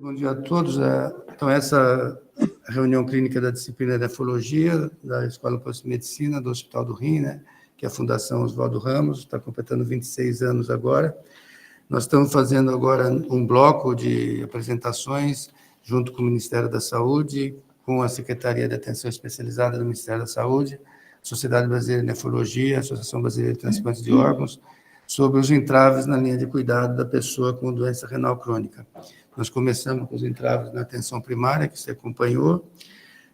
Bom dia a todos. Então, essa reunião clínica da disciplina de nefrologia da Escola de Medicina do Hospital do Rim, né, que é a Fundação Oswaldo Ramos, está completando 26 anos agora. Nós estamos fazendo agora um bloco de apresentações junto com o Ministério da Saúde, com a Secretaria de Atenção Especializada do Ministério da Saúde, Sociedade Brasileira de Nefrologia, Associação Brasileira de Transplantes de Órgãos, sobre os entraves na linha de cuidado da pessoa com doença renal crônica. Nós começamos com os entraves na atenção primária, que você acompanhou,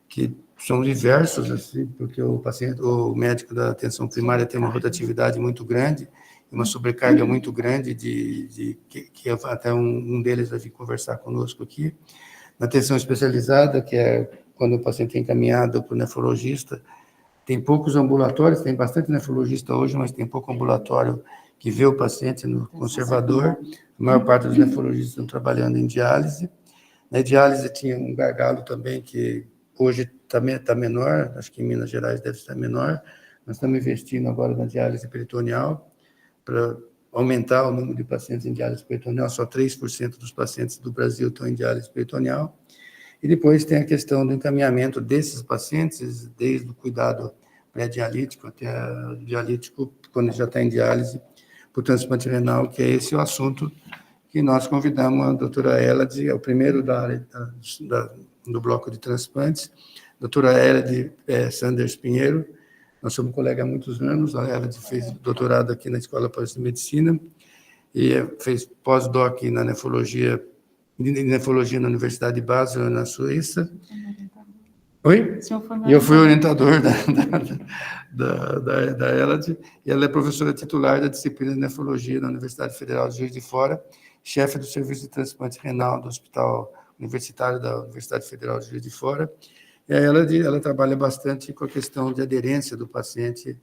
que são diversos, assim, porque o médico da atenção primária tem uma rotatividade muito grande, uma sobrecarga muito grande, que até um deles vai vir conversar conosco aqui. Na atenção especializada, que é quando o paciente é encaminhado para o nefrologista, tem poucos ambulatórios, tem bastante nefrologista hoje, mas tem pouco ambulatório que vê o paciente no conservador. A maior parte dos nefrologistas estão trabalhando em diálise. Na diálise tinha um gargalo também, que hoje está menor, acho que em Minas Gerais deve estar menor. Nós estamos investindo agora na diálise peritoneal, para aumentar o número de pacientes em diálise peritoneal. Só 3% dos pacientes do Brasil estão em diálise peritoneal. E depois tem a questão do encaminhamento desses pacientes, desde o cuidado pré-dialítico até o dialítico, quando já está em diálise, para o transplante renal, que é esse o assunto que nós convidamos a doutora Elad, é o primeiro da área do bloco de transplantes, doutora Elad Sanders Pinheiro. Nós somos colegas há muitos anos, a Elad fez doutorado aqui na Escola de Medicina e fez pós-doc na nefrologia na Universidade de Basel, na Suíça. Oi? E eu fui orientador da Elad, e ela é professora titular da disciplina de nefrologia na Universidade Federal de Juiz de Fora, chefe do Serviço de Transplante Renal do Hospital Universitário da Universidade Federal de Juiz de Fora. E a Elad, ela trabalha bastante com a questão de aderência do paciente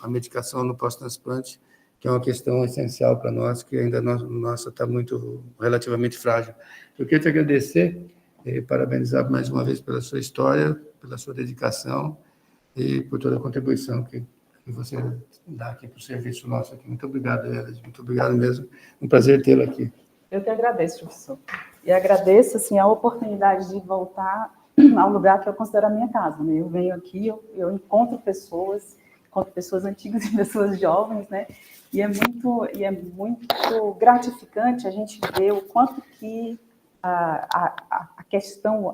à medicação no pós-transplante, que é uma questão essencial para nós, que ainda nossa está muito relativamente frágil. Eu queria te agradecer e parabenizar mais uma vez pela sua história, pela sua dedicação e por toda a contribuição que você dá aqui para o serviço nosso aqui. Muito obrigado, Elad, muito obrigado mesmo. Um prazer tê-lo aqui. Eu que agradeço, professor. E agradeço assim, a oportunidade de voltar ao lugar que eu considero a minha casa, né? Eu venho aqui, eu encontro pessoas antigas e pessoas jovens, né? E é muito gratificante a gente ver o quanto que a questão,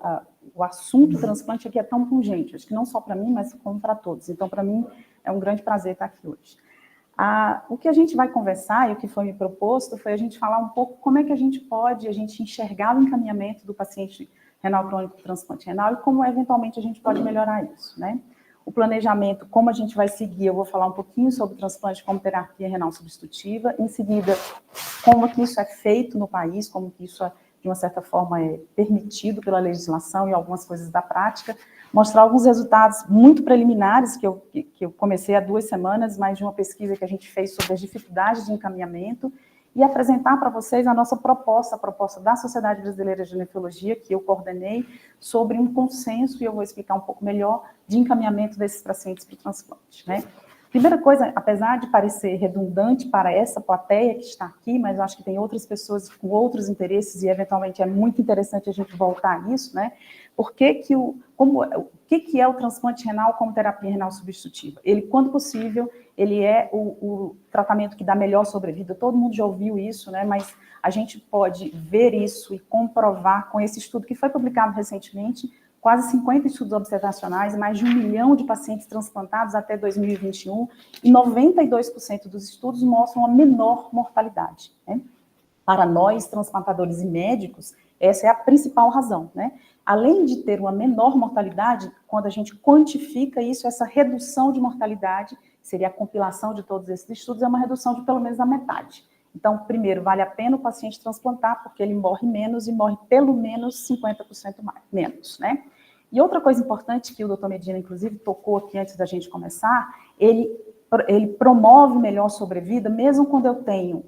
o assunto transplante aqui é tão pungente, acho que não só para mim, mas como para todos. Então, para mim, é um grande prazer estar aqui hoje. O que a gente vai conversar, e o que foi me proposto, foi a gente falar um pouco como é que a gente enxergar o encaminhamento do paciente renal crônico transplante renal e como, eventualmente, a gente pode melhorar isso, né? O planejamento, como a gente vai seguir, eu vou falar um pouquinho sobre o transplante como terapia renal substitutiva, em seguida, como que isso é feito no país, como que isso, de uma certa forma, é permitido pela legislação e algumas coisas da prática, mostrar alguns resultados muito preliminares que eu comecei há 2 semanas, mas de uma pesquisa que a gente fez sobre as dificuldades de encaminhamento, e apresentar para vocês a nossa proposta, a proposta da Sociedade Brasileira de Nefrologia, que eu coordenei, sobre um consenso, e eu vou explicar um pouco melhor, de encaminhamento desses pacientes para o transplante, né? Primeira coisa, apesar de parecer redundante para essa plateia que está aqui, mas eu acho que tem outras pessoas com outros interesses, e eventualmente é muito interessante a gente voltar a isso, né? O que é o transplante renal como terapia renal substitutiva? Ele, quando possível, ele é o tratamento que dá melhor sobrevida. Todo mundo já ouviu isso, né? Mas a gente pode ver isso e comprovar com esse estudo que foi publicado recentemente, quase 50 estudos observacionais, mais de 1 milhão de pacientes transplantados até 2021, e 92% dos estudos mostram uma menor mortalidade, né? Para nós, transplantadores e médicos, essa é a principal razão, né? Além de ter uma menor mortalidade, quando a gente quantifica isso, essa redução de mortalidade, seria a compilação de todos esses estudos, é uma redução de pelo menos a metade. Então, primeiro, vale a pena o paciente transplantar, porque ele morre menos e morre pelo menos 50% menos, né? E outra coisa importante que o Dr. Medina, inclusive, tocou aqui antes da gente começar, ele promove melhor sobrevida, mesmo quando eu tenho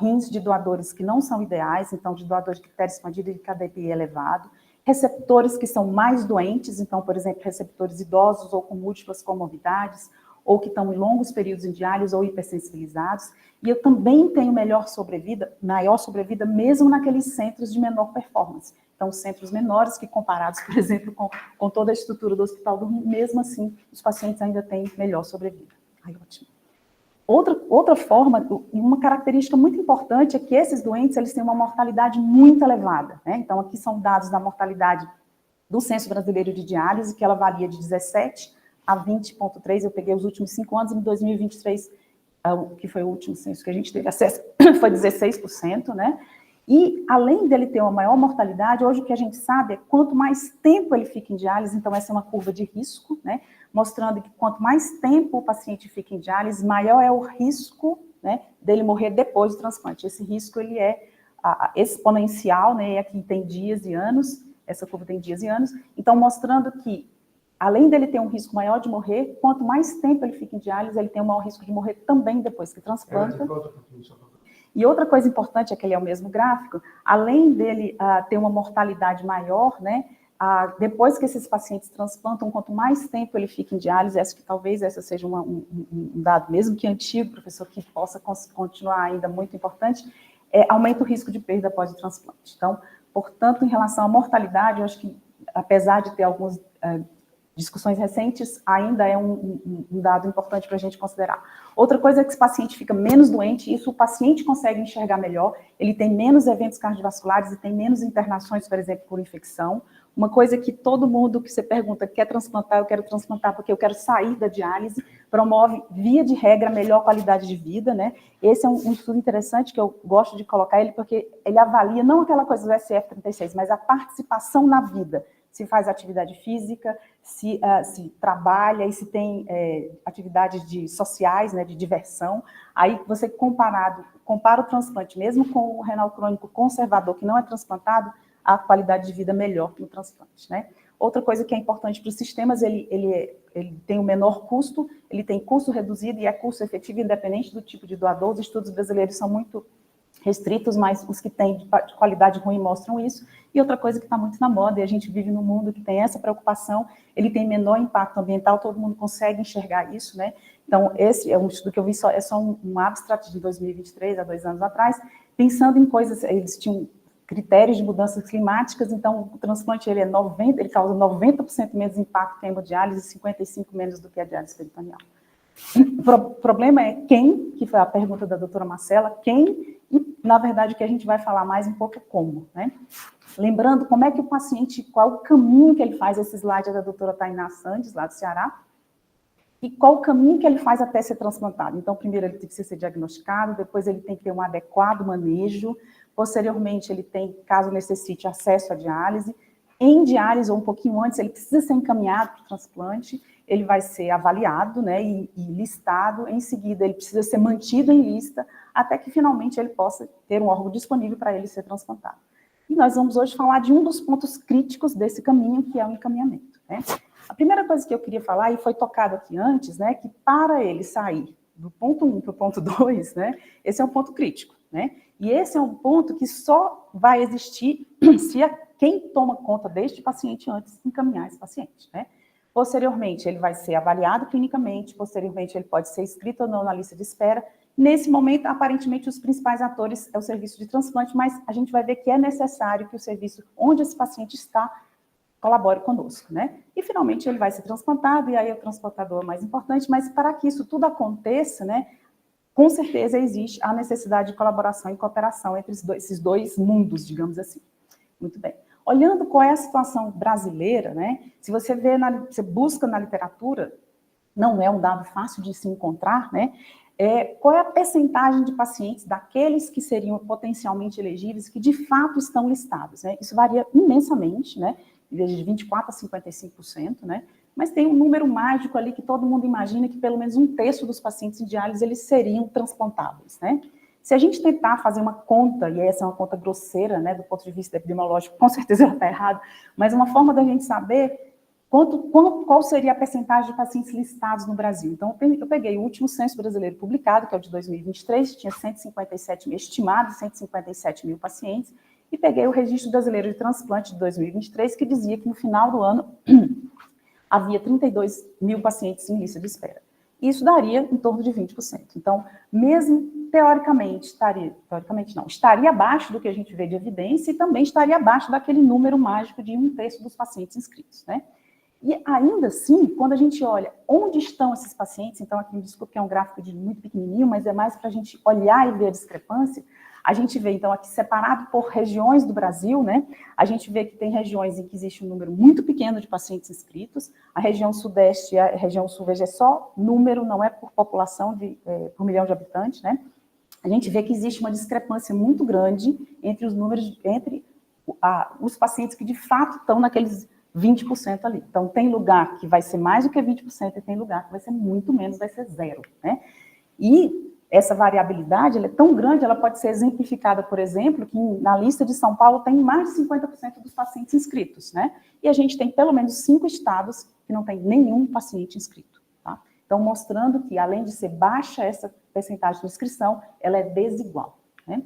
rins de doadores que não são ideais, então de doadores de critério expandido e de KDPI elevado, receptores que são mais doentes, então, por exemplo, receptores idosos ou com múltiplas comorbidades, ou que estão em longos períodos em diálise ou hipersensibilizados, e eu também tenho maior sobrevida mesmo naqueles centros de menor performance. Então, centros menores que comparados, por exemplo, com toda a estrutura do Hospital do Rim, mesmo assim, os pacientes ainda têm melhor sobrevida. Ai, ótimo. Outra forma, uma característica muito importante é que esses doentes, eles têm uma mortalidade muito elevada, né? Então, aqui são dados da mortalidade do Censo Brasileiro de Diálise, que ela varia de 17 a 20,3, eu peguei os últimos 5 anos, em 2023, que foi o último censo que a gente teve acesso, foi 16%, né? E, além dele ter uma maior mortalidade, hoje o que a gente sabe é quanto mais tempo ele fica em diálise, então essa é uma curva de risco, né? Mostrando que quanto mais tempo o paciente fica em diálise, maior é o risco, né, dele morrer depois do transplante. Esse risco, ele é exponencial, né? E aqui tem dias e anos, essa curva tem dias e anos, então mostrando que, além dele ter um risco maior de morrer, quanto mais tempo ele fica em diálise, ele tem um maior risco de morrer também depois que transplanta. E outra coisa importante é que ele é o mesmo gráfico, além dele ter uma mortalidade maior, né, depois que esses pacientes transplantam, quanto mais tempo ele fica em diálise, acho que talvez esse seja um dado, mesmo que antigo, professor, que possa continuar ainda muito importante, aumenta o risco de perda após o transplante. Então, portanto, em relação à mortalidade, eu acho que, apesar de ter algumas discussões recentes, ainda é um dado importante para a gente considerar. Outra coisa é que esse paciente fica menos doente, isso o paciente consegue enxergar melhor, ele tem menos eventos cardiovasculares e tem menos internações, por exemplo, por infecção. Uma coisa que todo mundo que você pergunta, quer transplantar, eu quero transplantar porque eu quero sair da diálise, promove, via de regra, melhor qualidade de vida, né? Esse é um estudo interessante que eu gosto de colocar ele, porque ele avalia não aquela coisa do SF36, mas a participação na vida. Se faz atividade física, se trabalha e se tem atividades sociais, né, de diversão. Aí você compara o transplante, mesmo com o renal crônico conservador, que não é transplantado, a qualidade de vida melhor que no transplante, né? Outra coisa que é importante para os sistemas, ele tem um menor custo, ele tem custo reduzido e é custo efetivo independente do tipo de doador. Os estudos brasileiros são muito restritos, mas os que têm de qualidade ruim mostram isso. E outra coisa que está muito na moda, e a gente vive num mundo que tem essa preocupação, ele tem menor impacto ambiental, todo mundo consegue enxergar isso, né? Então, esse é um estudo que eu vi, é só um abstract de 2023, há 2 anos atrás, pensando em coisas, eles tinham critérios de mudanças climáticas, então o transplante ele causa 90% menos impacto que a hemodiálise e 55% menos do que a diálise peritoneal. O problema é quem, que foi a pergunta da doutora Marcela, quem, e na verdade o que a gente vai falar mais um pouco é como, né? Lembrando como é que o paciente, qual o caminho que ele faz, esse slide é da doutora Tainá Sandes, lá do Ceará, e qual o caminho que ele faz até ser transplantado. Então, primeiro ele tem que ser diagnosticado, depois ele tem que ter um adequado manejo, posteriormente ele tem, caso necessite, acesso à diálise. Em diálise, ou um pouquinho antes, ele precisa ser encaminhado para o transplante, ele vai ser avaliado, né, e listado, em seguida ele precisa ser mantido em lista, até que finalmente ele possa ter um órgão disponível para ele ser transplantado. E nós vamos hoje falar de um dos pontos críticos desse caminho, que é o encaminhamento, né? A primeira coisa que eu queria falar, e foi tocado aqui antes, né, que para ele sair do ponto 1 para o ponto 2, né, esse é um ponto crítico, né? E esse é um ponto que só vai existir se quem toma conta deste paciente antes de encaminhar esse paciente, né? Posteriormente, ele vai ser avaliado clinicamente, posteriormente ele pode ser inscrito ou não na lista de espera. Nesse momento, aparentemente, os principais atores é o serviço de transplante, mas a gente vai ver que é necessário que o serviço onde esse paciente está colabore conosco, né? E, finalmente, ele vai ser transplantado, e aí o transplantador é mais importante, mas para que isso tudo aconteça, né, com certeza existe a necessidade de colaboração e cooperação entre esses dois mundos, digamos assim. Muito bem. Olhando qual é a situação brasileira, né, se você você busca na literatura, não é um dado fácil de se encontrar, né, qual é a percentagem de pacientes daqueles que seriam potencialmente elegíveis que de fato estão listados, né? Isso varia imensamente, né, de 24% a 55%, né? Mas tem um número mágico ali que todo mundo imagina que pelo menos 1/3 dos pacientes em diálise eles seriam transplantáveis, né? Se a gente tentar fazer uma conta, e essa é uma conta grosseira, né, do ponto de vista epidemiológico, com certeza ela está errada, mas uma forma da gente saber qual seria a percentagem de pacientes listados no Brasil. Então, eu peguei o último censo brasileiro publicado, que é o de 2023, tinha 157 mil, estimados 157 mil pacientes, e peguei o Registro Brasileiro de Transplante de 2023, que dizia que no final do ano havia 32 mil pacientes em lista de espera. Isso daria em torno de 20%. Então, mesmo teoricamente, estaria abaixo do que a gente vê de evidência e também estaria abaixo daquele número mágico de 1/3 dos pacientes inscritos, né? E ainda assim, quando a gente olha onde estão esses pacientes, então aqui me desculpe que é um gráfico de muito pequenininho, mas é mais para a gente olhar e ver a discrepância, a gente vê então aqui separado por regiões do Brasil, né? A gente vê que tem regiões em que existe um número muito pequeno de pacientes inscritos, a região sudeste e a região sul, veja, é só número, não é por população, por milhão de habitantes, né? A gente vê que existe uma discrepância muito grande entre os números, entre os pacientes que de fato estão naqueles 20% ali. Então, tem lugar que vai ser mais do que 20% e tem lugar que vai ser muito menos, vai ser 0, né? E essa variabilidade, ela é tão grande, ela pode ser exemplificada, por exemplo, que na lista de São Paulo tem mais de 50% dos pacientes inscritos, né? E a gente tem pelo menos 5 estados que não tem nenhum paciente inscrito, tá? Então, mostrando que, além de ser baixa essa percentagem de inscrição, ela é desigual, né?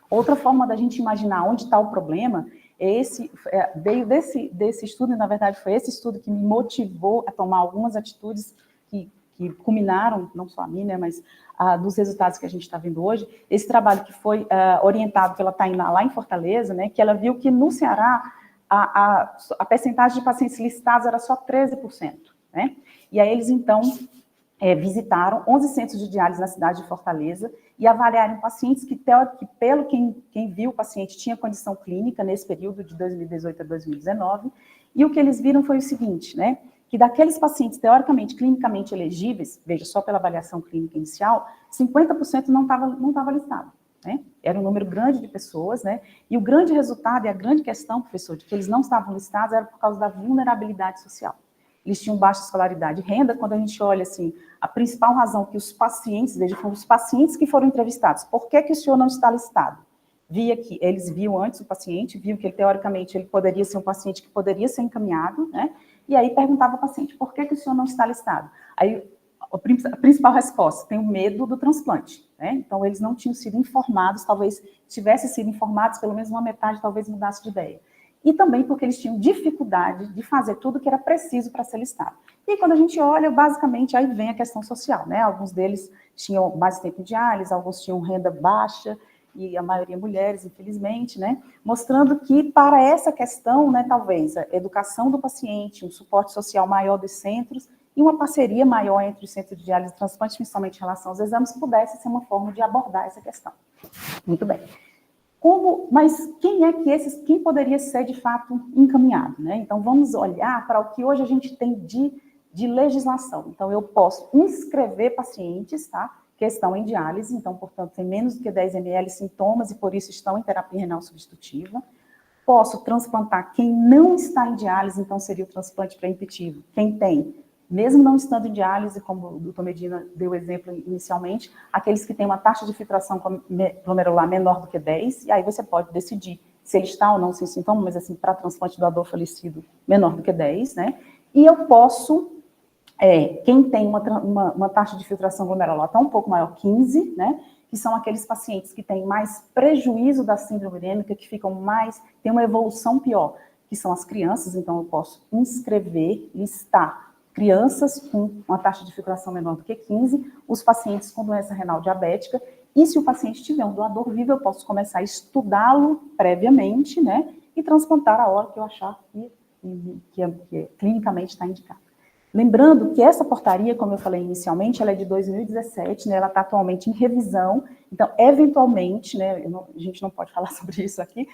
Outra forma da gente imaginar onde está o problema veio desse estudo, e na verdade foi esse estudo que me motivou a tomar algumas atitudes que culminaram, não só a mim, né, mas dos resultados que a gente está vendo hoje. Esse trabalho que foi orientado pela Tainá lá em Fortaleza, né, que ela viu que no Ceará a percentagem de pacientes listados era só 13%, né? E aí eles, então, visitaram 11 centros de diálise na cidade de Fortaleza e avaliaram pacientes que pelo quem viu o paciente, tinha condição clínica nesse período de 2018 a 2019, e o que eles viram foi o seguinte, né, que daqueles pacientes teoricamente, clinicamente elegíveis, veja, só pela avaliação clínica inicial, 50% não estava listado, né? Era um número grande de pessoas, né? E o grande resultado e a grande questão, professor, de que eles não estavam listados era por causa da vulnerabilidade social. Eles tinham baixa escolaridade e renda. Quando a gente olha, assim, a principal razão que os pacientes, veja, foram os pacientes que foram entrevistados. Por que o senhor não está listado? Via que eles viam antes o paciente, viam que ele, teoricamente, ele poderia ser um paciente que poderia ser encaminhado, né? E aí perguntava ao paciente, por que o senhor não está listado? Aí, a principal resposta, tem o medo do transplante, né? Então, eles não tinham sido informados, talvez tivessem sido informados, pelo menos uma metade, talvez mudasse de ideia. E também porque eles tinham dificuldade de fazer tudo que era preciso para ser listado. E quando a gente olha, basicamente, aí vem a questão social, né? Alguns deles tinham mais tempo de diálise, alguns tinham renda baixa, e a maioria mulheres, infelizmente, né? Mostrando que, para essa questão, né, talvez a educação do paciente, um suporte social maior dos centros e uma parceria maior entre os centros de diálise e transplante, principalmente em relação aos exames, pudesse ser uma forma de abordar essa questão. Muito bem. Mas quem poderia ser, de fato, encaminhado, né? Então, vamos olhar para o que hoje a gente tem de legislação. Então, eu posso inscrever pacientes, tá, que estão em diálise, então, portanto, tem menos do que 10 ml sintomas e, por isso, estão em terapia renal substitutiva. Posso transplantar quem não está em diálise, então, seria o transplante pré-empitivo. Quem tem, mesmo não estando em diálise, como o Dr. Medina deu o exemplo inicialmente, aqueles que têm uma taxa de filtração glomerular menor do que 10, e aí você pode decidir se ele está ou não sem sintoma, mas assim, para transplante doador falecido, menor do que 10, né? E eu posso, quem tem uma taxa de filtração glomerular tá um pouco maior, 15, né? Que são aqueles pacientes que têm mais prejuízo da síndrome urêmica, que têm uma evolução pior, que são as crianças. Então eu posso inscrever, listar crianças com uma taxa de filtração menor do que 15, os pacientes com doença renal diabética, e se o paciente tiver um doador vivo, eu posso começar a estudá-lo previamente, né, e transplantar a hora que eu achar que clinicamente está indicado. Lembrando que essa portaria, como eu falei inicialmente, ela é de 2017, né, ela está atualmente em revisão, então, eventualmente, né, a gente não pode falar sobre isso aqui,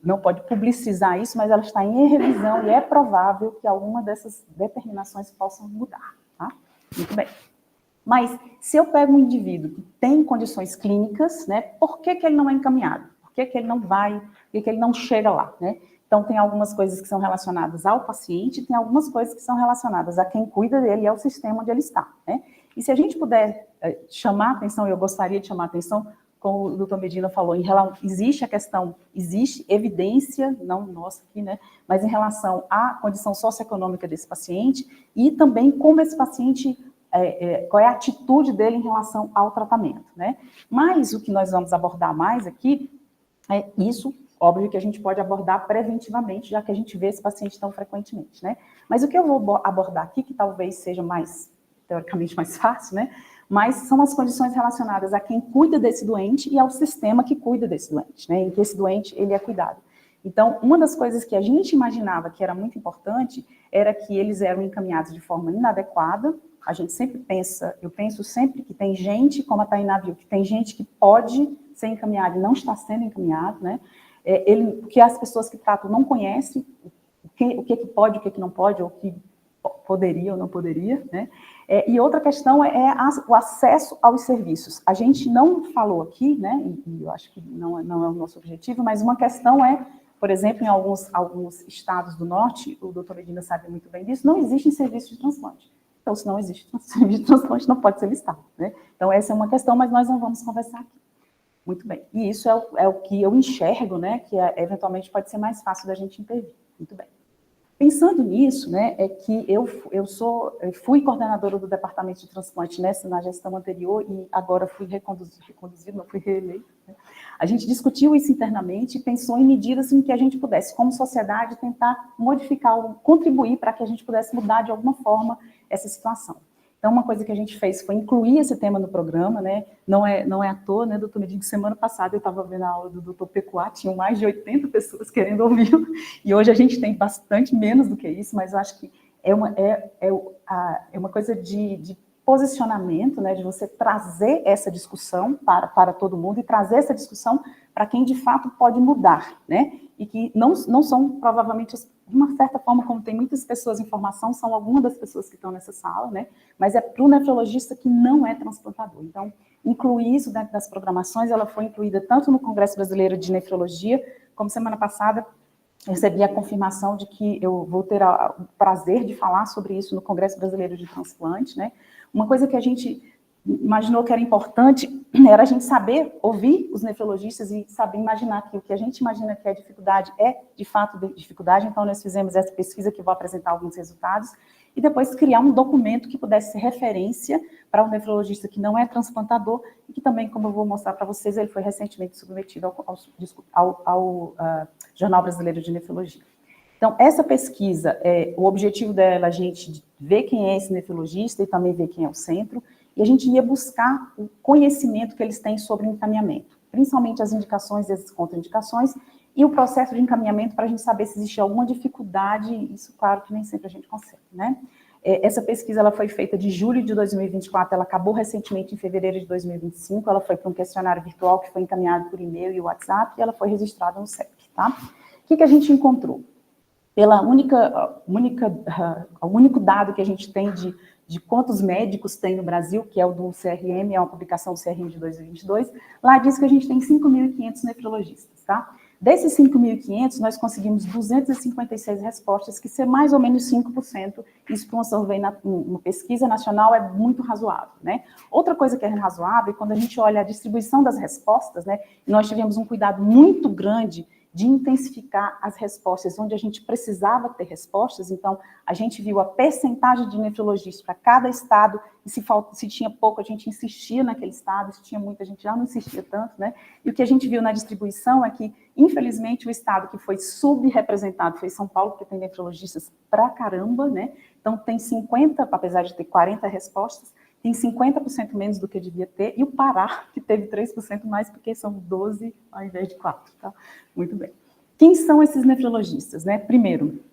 não pode publicizar isso, mas ela está em revisão e é provável que alguma dessas determinações possam mudar, tá? Muito bem. Mas, se eu pego um indivíduo que tem condições clínicas, né, por que ele não é encaminhado? Por que ele não vai, por que ele não chega lá, né? Então, tem algumas coisas que são relacionadas ao paciente, tem algumas coisas que são relacionadas a quem cuida dele e ao sistema onde ele está, né? E se a gente puder chamar a atenção, eu gostaria de chamar a atenção, como o doutor Medina falou, existe evidência, não nossa aqui, né? Mas em relação à condição socioeconômica desse paciente e também como esse paciente, qual é a atitude dele em relação ao tratamento, né? Mas o que nós vamos abordar mais aqui é isso. Óbvio que a gente pode abordar preventivamente, já que a gente vê esse paciente tão frequentemente, né? Mas o que eu vou abordar aqui, que talvez seja mais teoricamente mais fácil, né? Mas são as condições relacionadas a quem cuida desse doente e ao sistema que cuida desse doente, né? Em que esse doente, ele é cuidado. Então, uma das coisas que a gente imaginava que era muito importante era que eles eram encaminhados de forma inadequada. A gente sempre pensa, eu penso sempre que tem gente, como a Tainá viu, que tem gente que pode ser encaminhada e não está sendo encaminhado, né? Que as pessoas que tratam não conhecem o que pode, o que não pode, ou o que poderia ou não poderia, né? E outra questão o acesso aos serviços. A gente não falou aqui, né? E eu acho que não é o nosso objetivo, mas uma questão por exemplo, em alguns estados do norte, o doutor Medina sabe muito bem disso, não existe serviço de transplante. Então, se não existe serviço de transplante, não pode ser listado, né? Então, essa é uma questão, mas nós não vamos conversar aqui. Muito bem. E isso é o que eu enxergo, né? Que eventualmente pode ser mais fácil da gente intervir. Muito bem. Pensando nisso, né, é que eu fui coordenadora do departamento de transplante na gestão anterior e agora fui reconduzida, não fui reeleita, né? A gente discutiu isso internamente e pensou em medidas em que a gente pudesse, como sociedade, tentar modificar, contribuir para que a gente pudesse mudar de alguma forma essa situação. Então, uma coisa que a gente fez foi incluir esse tema no programa, né? Não é à toa, né, doutor Medina, semana passada eu estava vendo a aula do doutor Pecuá, tinham mais de 80 pessoas querendo ouvi-lo, e hoje a gente tem bastante menos do que isso, mas eu acho que é uma coisa de posicionamento, né, de você trazer essa discussão para todo mundo e trazer essa discussão para quem de fato pode mudar, né? E que não são, provavelmente, de uma certa forma, como tem muitas pessoas em formação, são algumas das pessoas que estão nessa sala, né? Mas é para o nefrologista que não é transplantador. Então, incluir isso dentro das programações, ela foi incluída tanto no Congresso Brasileiro de Nefrologia, como semana passada eu recebi a confirmação de que eu vou ter o prazer de falar sobre isso no Congresso Brasileiro de Transplante, né? Uma coisa que a gente imaginou que era importante era a gente saber ouvir os nefrologistas e saber imaginar que o que a gente imagina que é dificuldade é, de fato, dificuldade. Então, nós fizemos essa pesquisa que eu vou apresentar alguns resultados e depois criar um documento que pudesse ser referência para um nefrologista que não é transplantador e que também, como eu vou mostrar para vocês, ele foi recentemente submetido ao Jornal Brasileiro de Nefrologia. Então, essa pesquisa, o objetivo dela, a gente ver quem é esse nefrologista e também ver quem é o centro, e a gente ia buscar o conhecimento que eles têm sobre o encaminhamento, principalmente as indicações e as contraindicações, e o processo de encaminhamento para a gente saber se existe alguma dificuldade, isso, claro, que nem sempre a gente consegue, né? Essa pesquisa ela foi feita de julho de 2024, ela acabou recentemente em fevereiro de 2025, ela foi para um questionário virtual que foi encaminhado por e-mail e WhatsApp, e ela foi registrada no CEP, tá? O que a gente encontrou? O único dado que a gente tem de quantos médicos tem no Brasil, que é o do CRM, é uma publicação do CRM de 2022, lá diz que a gente tem 5.500 nefrologistas, tá? Desses 5.500, nós conseguimos 256 respostas, que ser mais ou menos 5%, isso para uma survey, uma pesquisa nacional, é muito razoável, né? Outra coisa que é razoável, quando a gente olha a distribuição das respostas, né, nós tivemos um cuidado muito grande de intensificar as respostas, onde a gente precisava ter respostas, então a gente viu a percentagem de nefrologistas para cada estado, e se tinha pouco, a gente insistia naquele estado, se tinha muito, a gente já não insistia tanto, né? E o que a gente viu na distribuição é que, infelizmente, o estado que foi subrepresentado foi São Paulo, porque tem nefrologistas pra caramba, né? Então tem 50, apesar de ter 40 respostas, tem 50% menos do que devia ter, e o Pará, que teve 3% mais, porque são 12 ao invés de 4, tá? Muito bem. Quem são esses nefrologistas, né? Primeiro,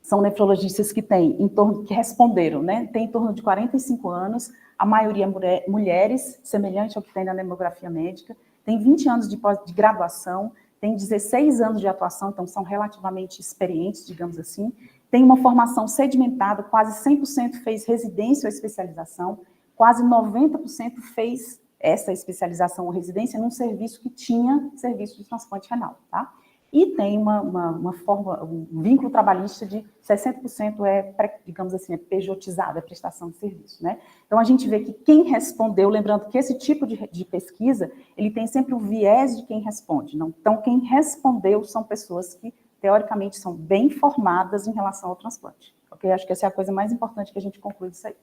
são nefrologistas que que responderam, né? Tem em torno de 45 anos, a maioria mulheres, semelhante ao que tem na demografia médica, tem 20 anos de graduação, tem 16 anos de atuação, então são relativamente experientes, digamos assim, tem uma formação sedimentada, quase 100% fez residência ou especialização, quase 90% fez essa especialização ou residência num serviço que tinha serviço de transplante renal, tá? E tem um vínculo trabalhista de 60% digamos assim, pejotizado, é prestação de serviço, né? Então, a gente vê que quem respondeu, lembrando que esse tipo de pesquisa, ele tem sempre o viés de quem responde, não? Então, quem respondeu são pessoas que, teoricamente, são bem formadas em relação ao transplante, ok? Acho que essa é a coisa mais importante que a gente conclui disso aí.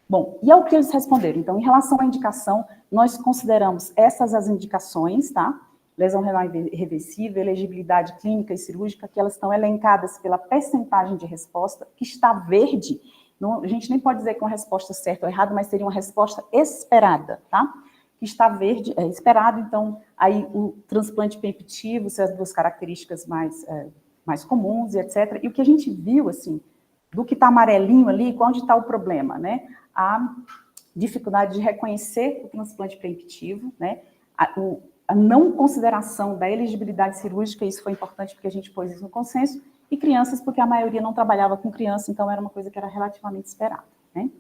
Bom, e ao que eles responderam? Então, em relação à indicação, nós consideramos essas as indicações, tá? Lesão renal irreversível, elegibilidade clínica e cirúrgica, que elas estão elencadas pela percentagem de resposta, que está verde, Não, a gente nem pode dizer que é uma resposta certa ou errada, mas seria uma resposta esperada, tá? Que está verde, é esperado, então, aí o transplante perpetivo, são as duas características mais comuns, e etc. E o que a gente viu, assim, do que está amarelinho ali, onde está o problema, né? A dificuldade de reconhecer o transplante preemptivo, né? A não consideração da elegibilidade cirúrgica, isso foi importante porque a gente pôs isso no consenso, e crianças, porque a maioria não trabalhava com criança, então era uma coisa que era relativamente esperada, né?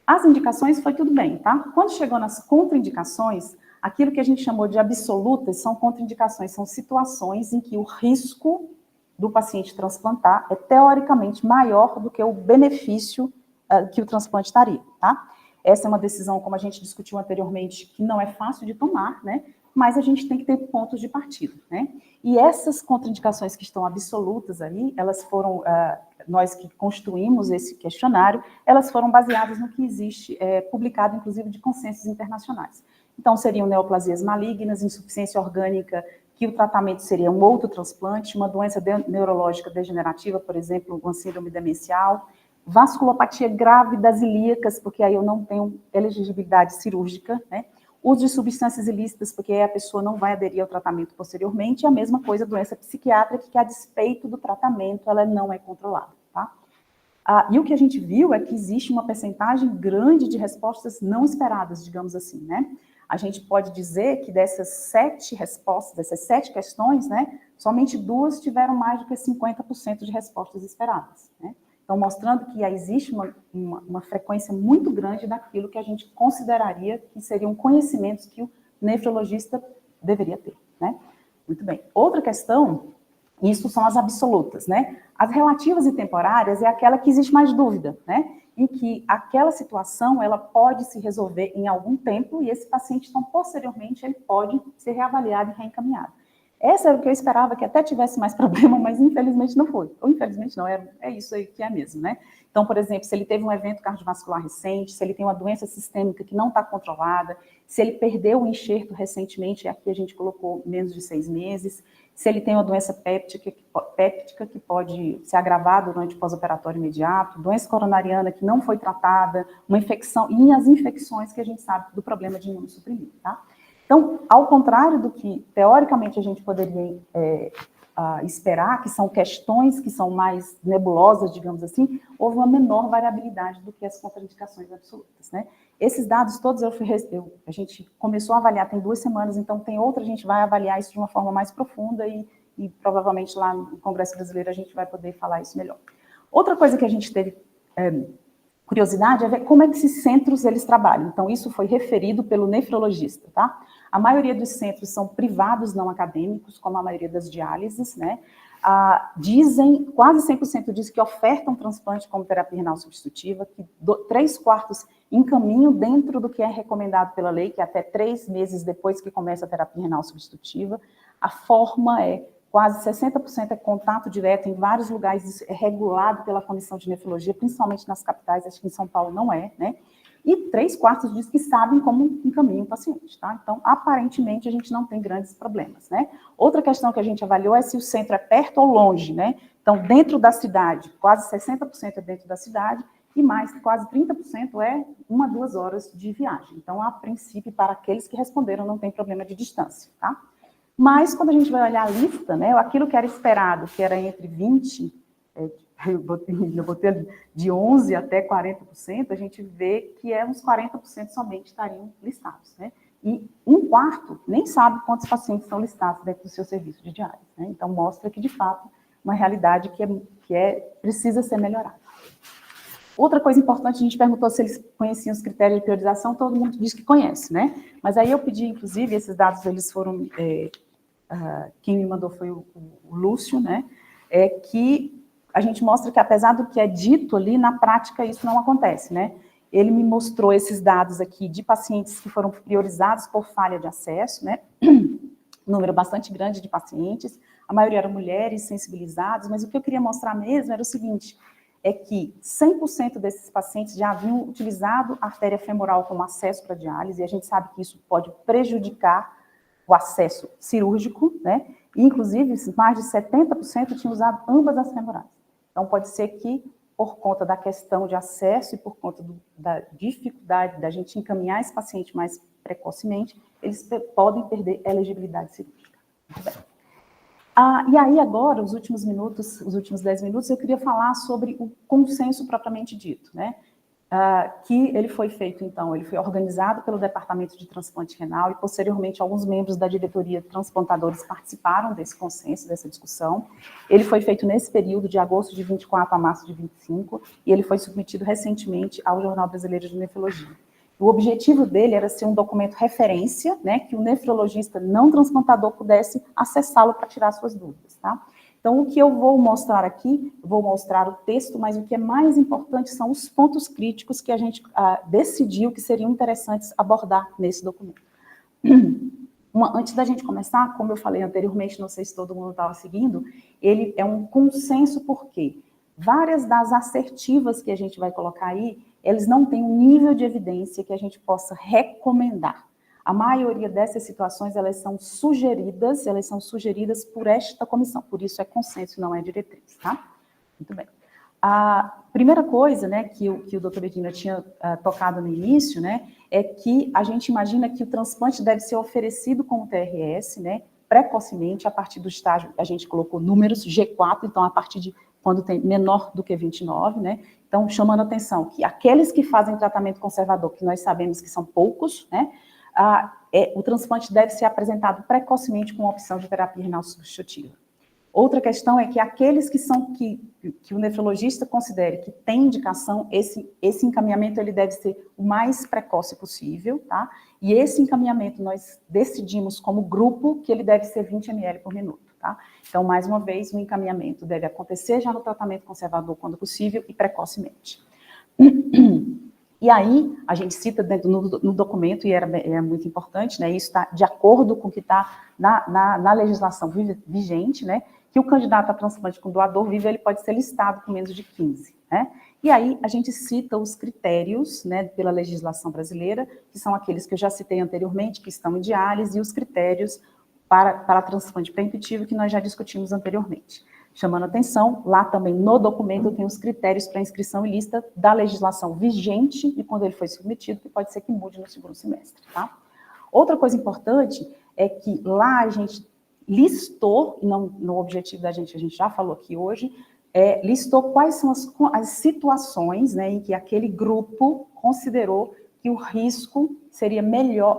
As indicações foi tudo bem, tá? Quando chegou nas contraindicações, aquilo que a gente chamou de absolutas são contraindicações, são situações em que o risco do paciente transplantar é teoricamente maior do que o benefício que o transplante daria, tá? Essa é uma decisão, como a gente discutiu anteriormente, que não é fácil de tomar, né? Mas a gente tem que ter pontos de partida, né? E essas contraindicações que estão absolutas aí, elas foram, nós que construímos esse questionário, elas foram baseadas no que existe, publicado, inclusive, de consensos internacionais. Então, seriam neoplasias malignas, insuficiência orgânica, que o tratamento seria um outro transplante, uma doença neurológica degenerativa, por exemplo, uma síndrome demencial, vasculopatia grave das ilíacas, porque aí eu não tenho elegibilidade cirúrgica, né? Uso de substâncias ilícitas, porque aí a pessoa não vai aderir ao tratamento posteriormente, e a mesma coisa, doença psiquiátrica, que a despeito do tratamento, ela não é controlada, tá? E o que a gente viu é que existe uma percentagem grande de respostas não esperadas, digamos assim, né? A gente pode dizer que dessas 7 respostas, dessas 7 questões, né, somente 2 tiveram mais do que 50% de respostas esperadas, né? Então, mostrando que existe uma frequência muito grande daquilo que a gente consideraria que seriam conhecimentos que o nefrologista deveria ter, né? Muito bem. Outra questão, isso são as absolutas, né? As relativas e temporárias é aquela que existe mais dúvida, né? Em que aquela situação, ela pode se resolver em algum tempo e esse paciente, então, posteriormente, ele pode ser reavaliado e reencaminhado. Essa era o que eu esperava, que até tivesse mais problema, mas infelizmente não foi. Ou infelizmente não, é isso aí que é mesmo, né? Então, por exemplo, se ele teve um evento cardiovascular recente, se ele tem uma doença sistêmica que não está controlada, se ele perdeu o enxerto recentemente, aqui a gente colocou menos de 6 meses, se ele tem uma doença péptica que pode se agravar durante o pós-operatório imediato, doença coronariana que não foi tratada, uma infecção, e as infecções que a gente sabe do problema de imunossuprimido, tá? Então, ao contrário do que, teoricamente, a gente poderia esperar, que são questões que são mais nebulosas, digamos assim, houve uma menor variabilidade do que as contraindicações absolutas, né? Esses dados todos a gente começou a avaliar tem 2 semanas, então tem outra, a gente vai avaliar isso de uma forma mais profunda e provavelmente lá no Congresso Brasileiro a gente vai poder falar isso melhor. Outra coisa que a gente teve curiosidade é ver como é que esses centros eles trabalham. Então, isso foi referido pelo nefrologista, tá? A maioria dos centros são privados, não acadêmicos, como a maioria das diálises, né? Dizem, quase 100% diz que ofertam transplante como terapia renal substitutiva, que 3/4 encaminham dentro do que é recomendado pela lei, que é até 3 meses depois que começa a terapia renal substitutiva. A forma quase 60% é contato direto, em vários lugares isso é regulado pela Comissão de Nefrologia, principalmente nas capitais, acho que em São Paulo não é, né? E 3/4 diz que sabem como encaminha o paciente, tá? Então, aparentemente, a gente não tem grandes problemas, né? Outra questão que a gente avaliou é se o centro é perto ou longe, né? Então, dentro da cidade, quase 60% é dentro da cidade, e mais, quase 30% é 1 a 2 horas de viagem. Então, a princípio, para aqueles que responderam, não tem problema de distância, tá? Mas, quando a gente vai olhar a lista, né, aquilo que era esperado, que era entre 20%, eu botei de 11% até 40%, a gente vê que uns 40% somente estariam listados, né? E 1/4 nem sabe quantos pacientes estão listados dentro do seu serviço de diálise, né? Então, mostra que, de fato, uma realidade que precisa ser melhorada. Outra coisa importante, a gente perguntou se eles conheciam os critérios de priorização, todo mundo diz que conhece, né? Mas aí eu pedi, inclusive, esses dados, eles foram... quem me mandou foi o Lúcio, né? Que a gente mostra que, apesar do que é dito ali, na prática isso não acontece, né? Ele me mostrou esses dados aqui de pacientes que foram priorizados por falha de acesso, né? Número bastante grande de pacientes, a maioria eram mulheres sensibilizadas, mas o que eu queria mostrar mesmo era o seguinte, é que 100% desses pacientes já haviam utilizado a artéria femoral como acesso para diálise, e a gente sabe que isso pode prejudicar o acesso cirúrgico, né? E, inclusive, mais de 70% tinham usado ambas as femorais. Então, pode ser que por conta da questão de acesso e por conta da dificuldade da gente encaminhar esse paciente mais precocemente, eles podem perder elegibilidade cirúrgica. Muito bem. E aí agora, os últimos 10 minutos, eu queria falar sobre o consenso propriamente dito, né? Que ele foi feito, então, ele foi organizado pelo Departamento de Transplante Renal e, posteriormente, alguns membros da diretoria de transplantadores participaram desse consenso, dessa discussão. Ele foi feito nesse período de agosto de 24 a março de 25 e ele foi submetido recentemente ao Jornal Brasileiro de Nefrologia. O objetivo dele era ser um documento referência, né, que o nefrologista não transplantador pudesse acessá-lo para tirar suas dúvidas, tá? Então, o que eu vou mostrar aqui, vou mostrar o texto, mas o que é mais importante são os pontos críticos que a gente decidiu que seriam interessantes abordar nesse documento. Antes da gente começar, como eu falei anteriormente, não sei se todo mundo estava seguindo, ele é um consenso porque várias das assertivas que a gente vai colocar aí, eles não têm um nível de evidência que a gente possa recomendar. A maioria dessas situações, elas são sugeridas por esta comissão, por isso é consenso, não é diretriz, tá? Muito bem. A primeira coisa, né, que o doutor Edina tinha tocado no início, né, é que a gente imagina que o transplante deve ser oferecido com o TRS, né, precocemente, a partir do estágio, a gente colocou números, G4, então a partir de quando tem menor do que 29, né, então chamando a atenção que aqueles que fazem tratamento conservador, que nós sabemos que são poucos, né, o transplante deve ser apresentado precocemente com a opção de terapia renal substitutiva. Outra questão é que aqueles que o nefrologista considere que tem indicação, esse encaminhamento ele deve ser o mais precoce possível, tá? E esse encaminhamento nós decidimos como grupo que ele deve ser 20 ml por minuto, tá? Então, mais uma vez, o encaminhamento deve acontecer já no tratamento conservador quando possível e precocemente. E aí, a gente cita dentro no documento, e é muito importante, né, isso está de acordo com o que está na legislação vigente, né, que o candidato a transplante com doador vivo, ele pode ser listado com menos de 15, né? E aí, a gente cita os critérios, né, pela legislação brasileira, que são aqueles que eu já citei anteriormente, que estão em diálise, e os critérios para transplante pré-empitivo, que nós já discutimos anteriormente. Chamando atenção, lá também no documento tem os critérios para inscrição e lista da legislação vigente e quando ele foi submetido, que pode ser que mude no segundo semestre, tá? Outra coisa importante é que lá a gente listou, não no objetivo da gente, a gente já falou aqui hoje, listou quais são as situações, né, em que aquele grupo considerou que o risco seria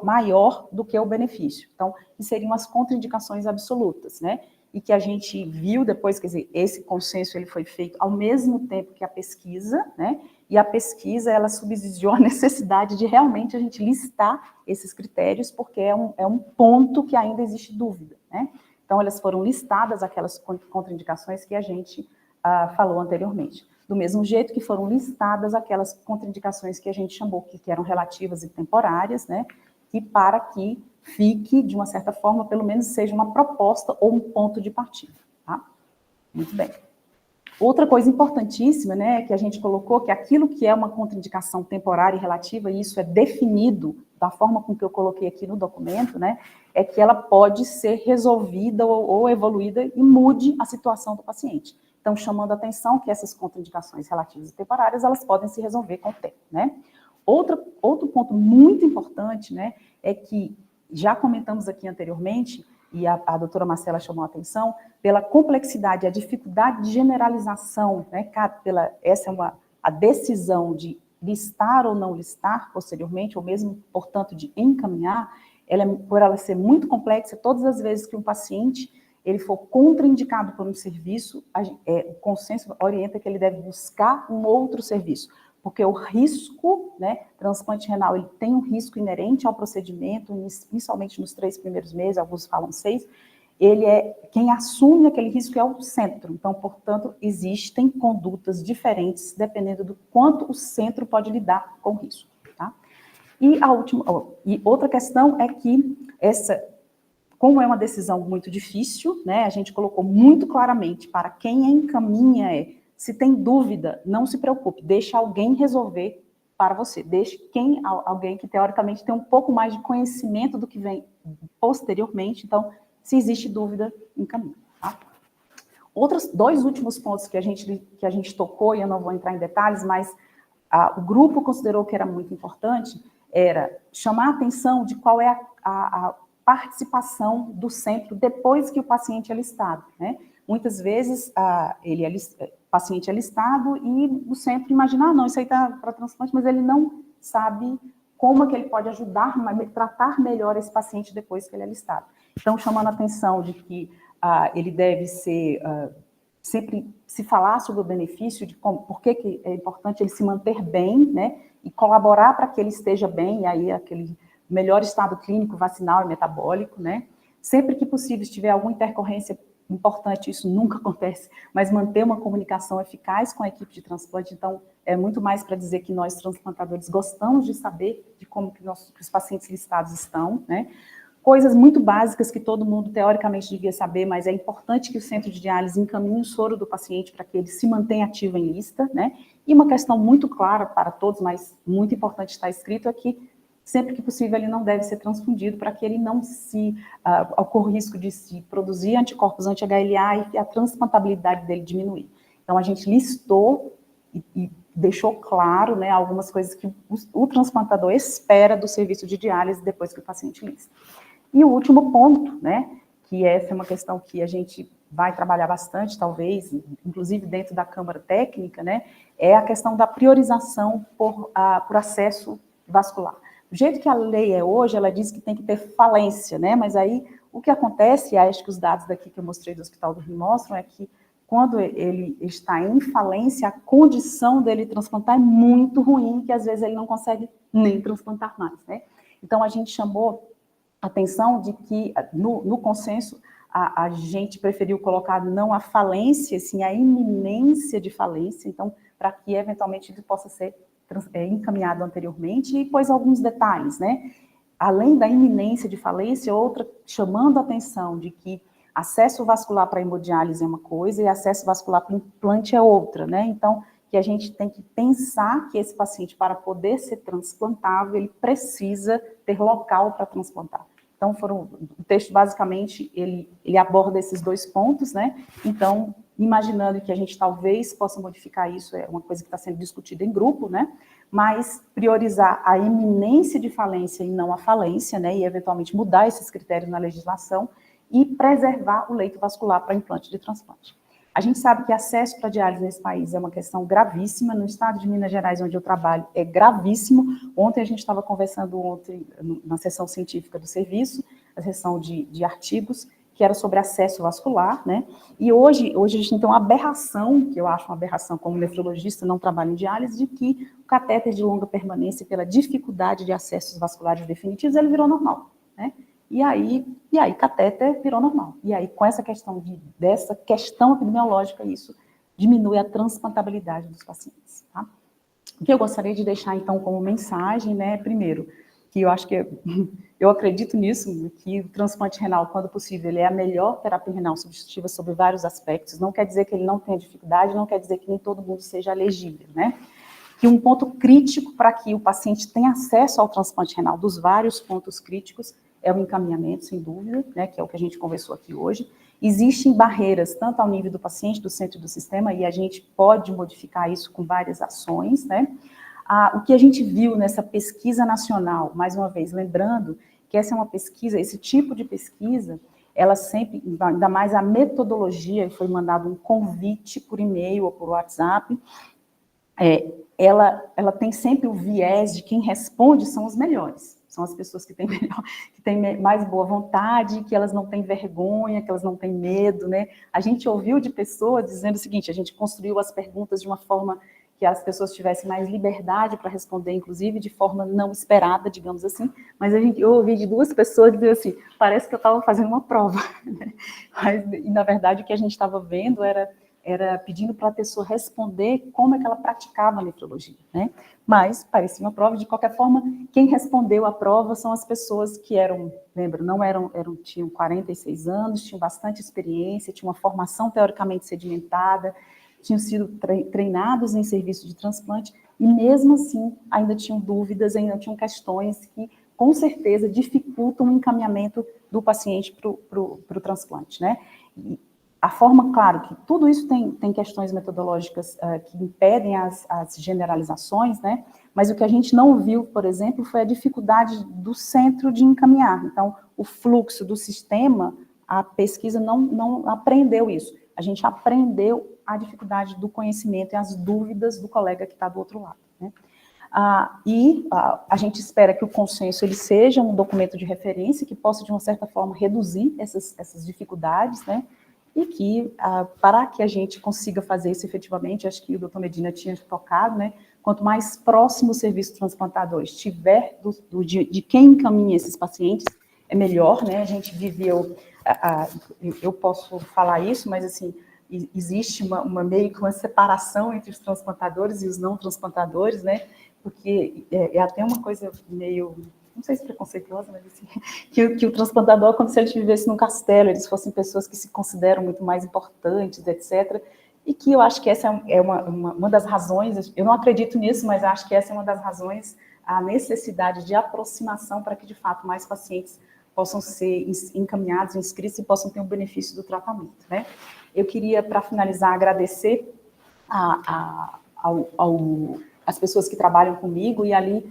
maior do que o benefício. Então, que seriam as contraindicações absolutas, né? E que a gente viu depois, quer dizer, esse consenso ele foi feito ao mesmo tempo que a pesquisa, né? E a pesquisa, ela subsidiou a necessidade de realmente a gente listar esses critérios, porque é um ponto que ainda existe dúvida, né? Então, elas foram listadas, aquelas contraindicações que a gente falou anteriormente. Do mesmo jeito que foram listadas aquelas contraindicações que a gente chamou, que eram relativas e temporárias, né? E para que fique, de uma certa forma, pelo menos seja uma proposta ou um ponto de partida, tá? Muito bem. Outra coisa importantíssima, né, que a gente colocou, que aquilo que é uma contraindicação temporária e relativa, e isso é definido da forma com que eu coloquei aqui no documento, né, é que ela pode ser resolvida ou evoluída e mude a situação do paciente. Então, chamando a atenção que essas contraindicações relativas e temporárias, elas podem se resolver com o tempo, né? Outro ponto muito importante, né, é que já comentamos aqui anteriormente, e a doutora Marcela chamou a atenção, pela complexidade, a dificuldade de generalização, né, essa é a decisão de listar ou não listar posteriormente, ou mesmo, portanto, de encaminhar, por ela ser muito complexa, todas as vezes que um paciente ele for contraindicado por um serviço, o consenso orienta que ele deve buscar um outro serviço, porque o risco, né, transplante renal, ele tem um risco inerente ao procedimento, principalmente nos 3 primeiros meses, alguns falam 6, quem assume aquele risco é o centro, então, portanto, existem condutas diferentes, dependendo do quanto o centro pode lidar com o risco, tá? E outra questão é que como é uma decisão muito difícil, né, a gente colocou muito claramente para quem encaminha se tem dúvida, não se preocupe, deixe alguém resolver para você, deixe alguém que teoricamente tem um pouco mais de conhecimento do que vem posteriormente, então, se existe dúvida, encaminhe, tá? Outros dois últimos pontos que a gente tocou, e eu não vou entrar em detalhes, mas o grupo considerou que era muito importante, era chamar a atenção de qual é a participação do centro depois que o paciente é listado, né? Muitas vezes, o paciente é listado e o centro imagina, não, isso aí está para transplante, mas ele não sabe como é que ele pode ajudar, tratar melhor esse paciente depois que ele é listado. Então, chamando a atenção de que ele deve ser, sempre se falar sobre o benefício, de por que é importante ele se manter bem, né, e colaborar para que ele esteja bem, e aí aquele melhor estado clínico, vacinal e metabólico, né, sempre que possível, se tiver alguma intercorrência importante, isso nunca acontece, mas manter uma comunicação eficaz com a equipe de transplante. Então, é muito mais para dizer que nós, transplantadores, gostamos de saber de como que os pacientes listados estão, né? Coisas muito básicas que todo mundo, teoricamente, devia saber, mas é importante que o centro de diálise encaminhe o soro do paciente para que ele se mantenha ativo em lista, né? E uma questão muito clara para todos, mas muito importante estar escrito, é que sempre que possível ele não deve ser transfundido para que ele não ocorra o risco de se produzir anticorpos anti-HLA e a transplantabilidade dele diminuir. Então, a gente listou e deixou claro, né, algumas coisas que o transplantador espera do serviço de diálise depois que o paciente lista. E o último ponto, né, que essa é uma questão que a gente vai trabalhar bastante, talvez, inclusive dentro da Câmara Técnica, né, é a questão da priorização por acesso vascular. Do jeito que a lei é hoje, ela diz que tem que ter falência, né, mas aí o que acontece, e acho que os dados daqui que eu mostrei do Hospital do Rio mostram, é que quando ele está em falência, a condição dele transplantar é muito ruim, que às vezes ele não consegue nem transplantar mais, né. Então, a gente chamou atenção de que, no consenso, a gente preferiu colocar não a falência, sim a iminência de falência, então, para que, eventualmente, ele possa ser encaminhado anteriormente, e pôs alguns detalhes, né? Além da iminência de falência, outra chamando a atenção de que acesso vascular para hemodiálise é uma coisa e acesso vascular para implante é outra, né? Então, que a gente tem que pensar que esse paciente, para poder ser transplantável, ele precisa ter local para transplantar. Então, o texto, basicamente, ele aborda esses dois pontos, né? Então, imaginando que a gente talvez possa modificar isso, é uma coisa que está sendo discutida em grupo, né? Mas priorizar a iminência de falência e não a falência, né? E, eventualmente, mudar esses critérios na legislação e preservar o leito vascular para implante de transplante. A gente sabe que acesso para diálise nesse país é uma questão gravíssima. No estado de Minas Gerais, onde eu trabalho, é gravíssimo. Ontem a gente estava conversando na sessão científica do serviço, a sessão de artigos, que era sobre acesso vascular, né? E hoje a gente tem uma aberração, que eu acho uma aberração como nefrologista, não trabalho em diálise, de que o catéter de longa permanência, pela dificuldade de acessos vasculares definitivos, ele virou normal, né? E aí catéter virou normal. E aí, com essa questão dessa questão epidemiológica, isso diminui a transplantabilidade dos pacientes, tá? O que eu gostaria de deixar, então, como mensagem, né, primeiro, que eu acho que eu acredito nisso, que o transplante renal, quando possível, ele é a melhor terapia renal substitutiva sobre vários aspectos. Não quer dizer que ele não tenha dificuldade, não quer dizer que nem todo mundo seja elegível, né? Que um ponto crítico para que o paciente tenha acesso ao transplante renal, dos vários pontos críticos, é o encaminhamento, sem dúvida, né, que é o que a gente conversou aqui hoje. Existem barreiras, tanto ao nível do paciente, do centro e do sistema, e a gente pode modificar isso com várias ações, né? O que a gente viu nessa pesquisa nacional, mais uma vez, lembrando que essa é uma pesquisa, esse tipo de pesquisa, ela sempre, ainda mais a metodologia, foi mandado um convite por e-mail ou por WhatsApp, ela tem sempre o viés de quem responde são os melhores. São as pessoas que têm mais boa vontade, que elas não têm vergonha, que elas não têm medo, né? A gente ouviu de pessoas dizendo o seguinte, a gente construiu as perguntas de uma forma que as pessoas tivessem mais liberdade para responder, inclusive de forma não esperada, digamos assim, mas eu ouvi de duas pessoas dizer assim, parece que eu estava fazendo uma prova, né? E na verdade o que a gente estava vendo era pedindo para a pessoa responder como é que ela praticava a nefrologia, né? Mas parecia uma prova, de qualquer forma, quem respondeu a prova são as pessoas que tinham 46 anos, tinham bastante experiência, tinham uma formação teoricamente sedimentada, tinham sido treinados em serviço de transplante, e mesmo assim ainda tinham dúvidas, ainda tinham questões que, com certeza, dificultam o encaminhamento do paciente para o transplante, né? a forma, claro, que tudo isso tem questões metodológicas que impedem as generalizações, né? Mas o que a gente não viu, por exemplo, foi a dificuldade do centro de encaminhar. Então, o fluxo do sistema, a pesquisa não aprendeu isso. A gente aprendeu a dificuldade do conhecimento e as dúvidas do colega que está do outro lado, né? A gente espera que o consenso ele seja um documento de referência que possa, de uma certa forma, reduzir essas dificuldades, né? E que, para que a gente consiga fazer isso efetivamente, acho que o doutor Medina tinha tocado, né? Quanto mais próximo o serviço transplantador estiver de quem encaminha esses pacientes, é melhor, né? A gente viveu, eu posso falar isso, mas assim, existe meio que uma separação entre os transplantadores e os não transplantadores, né? Porque é até uma coisa meio, não sei se preconceituosa, mas assim, que o transplantador, como se ele vivesse num castelo, eles fossem pessoas que se consideram muito mais importantes, etc., e que eu acho que essa é uma das razões, eu não acredito nisso, mas acho que essa é uma das razões, a necessidade de aproximação para que, de fato, mais pacientes possam ser encaminhados, inscritos e possam ter o benefício do tratamento, né? Eu queria, para finalizar, agradecer as pessoas que trabalham comigo, e ali,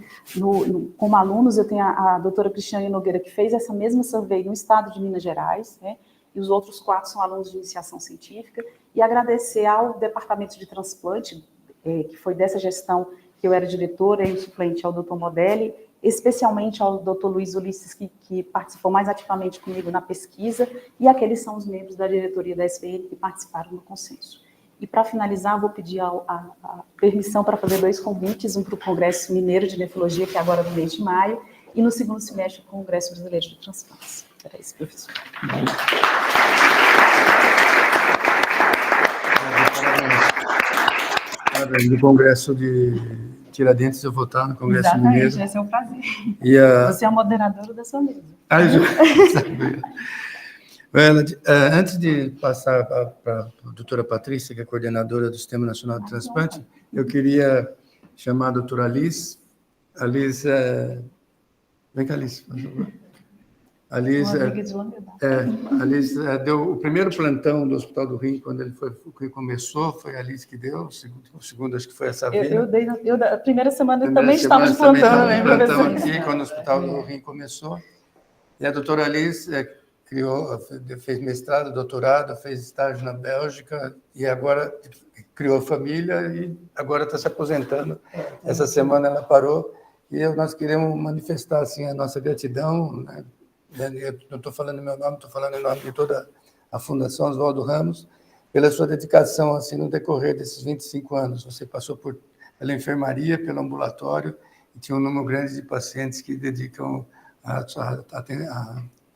como alunos, eu tenho a doutora Cristiane Nogueira, que fez essa mesma survey no estado de Minas Gerais, né? E os outros 4 são alunos de iniciação científica, e agradecer ao Departamento de Transplante, que foi dessa gestão que eu era diretora e suplente ao doutor Modelli, especialmente ao doutor Luiz Ulisses, que participou mais ativamente comigo na pesquisa, e aqueles são os membros da diretoria da SBN que participaram do consenso. E, para finalizar, vou pedir a permissão para fazer 2 convites, um para o Congresso Mineiro de Nefrologia, que é agora no mês de maio, e no segundo semestre, o Congresso Brasileiro de Transplantes. Era isso, professor. Parabéns. No Congresso de Tiradentes, eu vou estar no Congresso Exatamente, Mineiro. vai ser um prazer. Você é a moderadora da sua mesa. Antes de passar para a doutora Patrícia, que é coordenadora do Sistema Nacional de Transplante, eu queria chamar a doutora Alice. Alice, vem cá, Alice, por favor. Alice deu o primeiro plantão do Hospital do Rim, quando ele começou, foi a Alice que deu, o segundo acho que foi a Savina. A primeira semana eu também estava de plantão, né, professor? Aqui, quando o Hospital do Rim começou. E a doutora Alice fez mestrado, doutorado, fez estágio na Bélgica, e agora criou família, e agora está se aposentando. Essa semana ela parou, e nós queremos manifestar assim, a nossa gratidão, né? Eu não estou falando em meu nome, estou falando em nome de toda a Fundação Oswaldo Ramos, pela sua dedicação assim, no decorrer desses 25 anos. Você passou pela enfermaria, pelo ambulatório, e tinha um número grande de pacientes que dedicam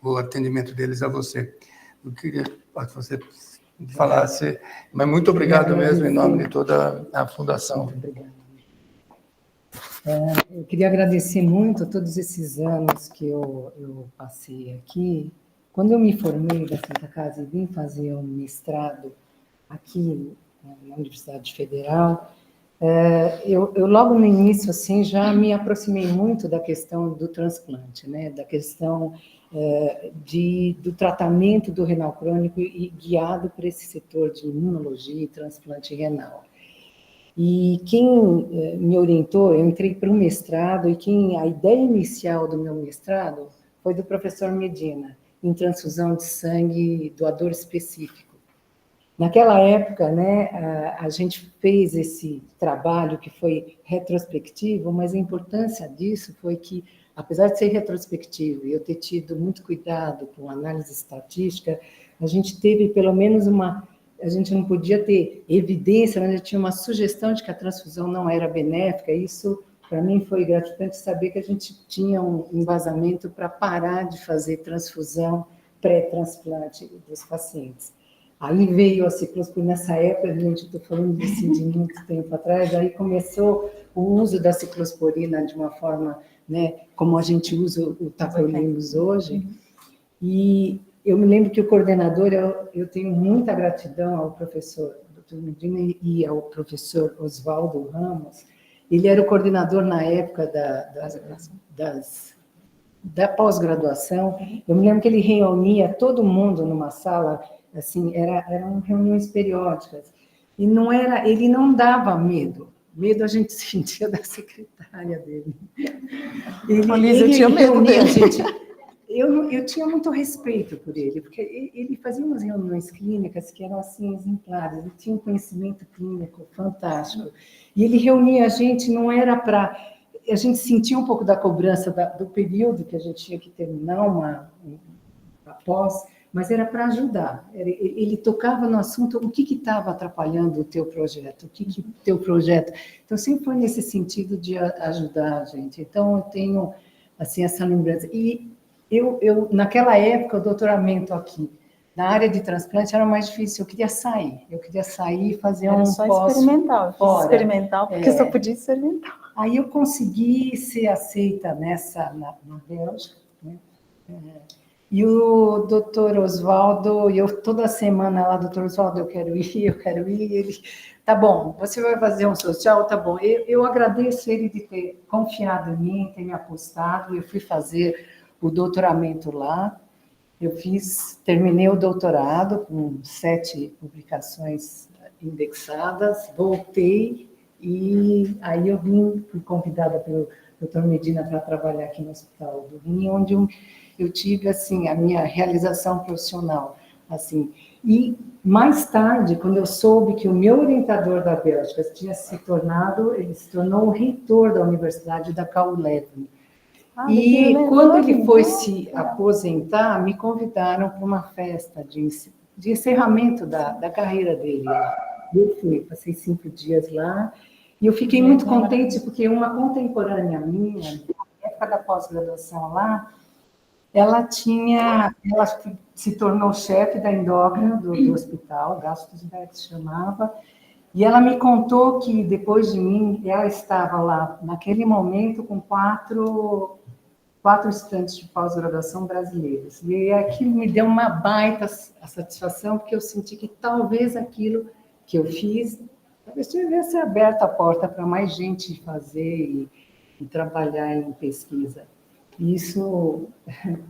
o atendimento deles a você. Eu queria que você falasse, mas muito obrigado mesmo, em nome de toda a Fundação. Muito obrigada. Eu queria agradecer muito todos esses anos que eu passei aqui. Quando eu me formei da Santa Casa e vim fazer um mestrado aqui na Universidade Federal, eu logo no início assim, já me aproximei muito da questão do transplante, né? Da questão do tratamento do renal crônico e guiado por esse setor de imunologia e transplante renal. E quem me orientou, eu entrei para o mestrado, e a ideia inicial do meu mestrado foi do professor Medina, em transfusão de sangue doador específico. Naquela época, né, a gente fez esse trabalho que foi retrospectivo, mas a importância disso foi que, apesar de ser retrospectivo e eu ter tido muito cuidado com análise estatística, a gente teve pelo menos a gente não podia ter evidência, mas tinha uma sugestão de que a transfusão não era benéfica. Isso, para mim, foi gratificante saber que a gente tinha um embasamento para parar de fazer transfusão pré-transplante dos pacientes. Aí veio a ciclosporina, nessa época, gente, estou falando disso de muito tempo atrás, aí começou o uso da ciclosporina de uma forma, né, como a gente usa o tacrolimus hoje, e eu me lembro que o coordenador, eu tenho muita gratidão ao professor Dr. Medina e ao professor Oswaldo Ramos. Ele era o coordenador na época da pós-graduação. Eu me lembro que ele reunia todo mundo numa sala assim, eram reuniões periódicas. E não era, ele não dava medo. Medo a gente sentia da secretária dele. Eu tinha medo dele. Gente, eu tinha muito respeito por ele, porque ele fazia umas reuniões clínicas que eram assim exemplares, ele tinha um conhecimento clínico fantástico. E ele reunia a gente, não era para... A gente sentia um pouco da cobrança do período que a gente tinha que terminar uma pós, mas era para ajudar. Ele tocava no assunto, o que estava atrapalhando o teu projeto, teu projeto. Então, sempre foi nesse sentido de ajudar a gente. Então, eu tenho, assim, essa lembrança. E eu naquela época, o doutoramento aqui, na área de transplante, era mais difícil. Eu queria sair e fazer era um só pós experimental. Eu fora. fiz experimental, porque só podia experimentar. Aí eu consegui ser aceita na Bélgica, né? E o doutor Oswaldo, eu toda semana lá, doutor Oswaldo, eu quero ir, ele, tá bom, você vai fazer um social, tá bom. Eu agradeço ele de ter confiado em mim, ter me apostado, eu fui fazer o doutoramento lá, terminei o doutorado com 7 publicações indexadas, voltei, e aí eu fui convidada pelo doutor Medina para trabalhar aqui no Hospital do Rim, onde eu tive, assim, a minha realização profissional, assim. E, mais tarde, quando eu soube que o meu orientador da Bélgica ele se tornou o reitor da Universidade da KU Leuven. E, quando ele foi se aposentar, me convidaram para uma festa de encerramento da carreira dele. Eu fui, passei 5 dias lá, e eu fiquei muito contente, porque uma contemporânea minha, na época da pós-graduação lá, ela se tornou chefe da endócrina do hospital, Gastosberg se chamava, e ela me contou que, depois de mim, ela estava lá, naquele momento, com 4 estudantes de pós-graduação brasileiros. E aquilo me deu uma baita satisfação, porque eu senti que talvez aquilo que eu fiz, talvez tivesse aberto a porta para mais gente fazer e trabalhar em pesquisa. Isso...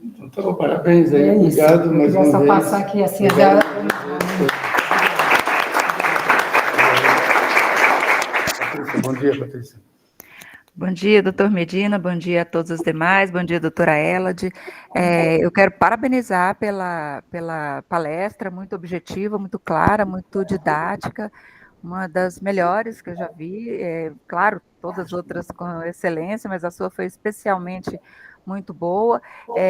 Então, tá bom, parabéns aí, obrigado isso. mais uma vez. Eu queria só passar aqui assim... Bom dia, Patrícia. Bom dia, doutor Medina, bom dia a todos os demais, bom dia, doutora Elade. Eu quero parabenizar pela palestra, muito objetiva, muito clara, muito didática, uma das melhores que eu já vi, claro, todas as outras com excelência, mas a sua foi especialmente muito boa.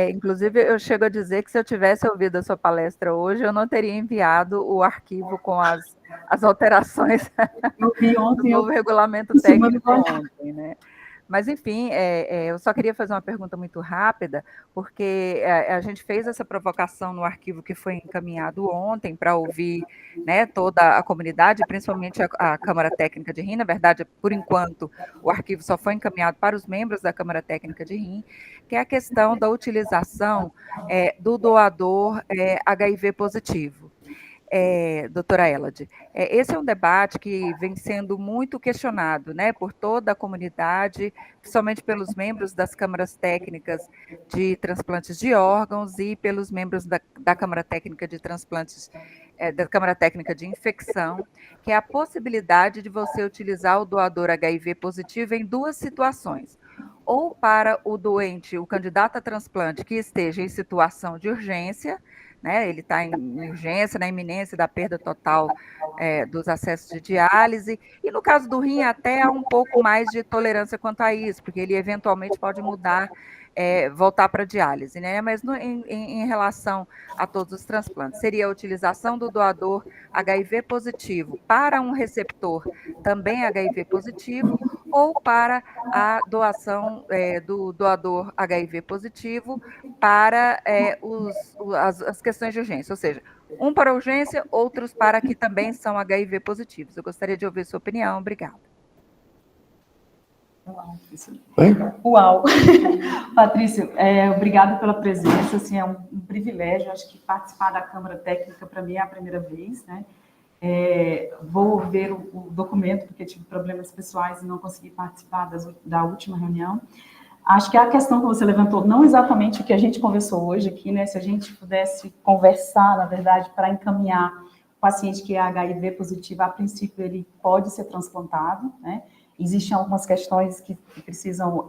Inclusive, eu chego a dizer que se eu tivesse ouvido a sua palestra hoje, eu não teria enviado o arquivo com as alterações do novo regulamento técnico ontem, né? Mas, enfim, eu só queria fazer uma pergunta muito rápida, porque a gente fez essa provocação no arquivo que foi encaminhado ontem para ouvir, né, toda a comunidade, principalmente a Câmara Técnica de Rim. Na verdade, por enquanto, o arquivo só foi encaminhado para os membros da Câmara Técnica de Rim, que é a questão da utilização do doador HIV positivo. Doutora Elade, esse é um debate que vem sendo muito questionado, né, por toda a comunidade, principalmente pelos membros das câmaras técnicas de transplantes de órgãos e pelos membros da Câmara Técnica de Transplantes, da Câmara Técnica de Infecção, que é a possibilidade de você utilizar o doador HIV positivo em 2 situações. Ou para o doente, o candidato a transplante que esteja em situação de urgência, né, ele está em urgência, na iminência da perda total dos acessos de diálise, e no caso do rim até há um pouco mais de tolerância quanto a isso, porque ele eventualmente pode mudar, voltar para a diálise, né? Mas em relação a todos os transplantes, seria a utilização do doador HIV positivo para um receptor também HIV positivo, ou para a doação do doador HIV positivo para as questões de urgência, ou seja, um para urgência, outros para que também são HIV positivos. Eu gostaria de ouvir sua opinião. Obrigada. Uau! Patrícia, obrigada pela presença, assim, é um privilégio, acho que participar da Câmara Técnica para mim é a primeira vez, né? Vou ver o documento, porque tive problemas pessoais e não consegui participar da última reunião, Acho que a questão que você levantou, não exatamente o que a gente conversou hoje aqui, né? Se a gente pudesse conversar, na verdade, para encaminhar o paciente que é HIV positivo, a princípio ele pode ser transplantado, né? Existem algumas questões que precisam,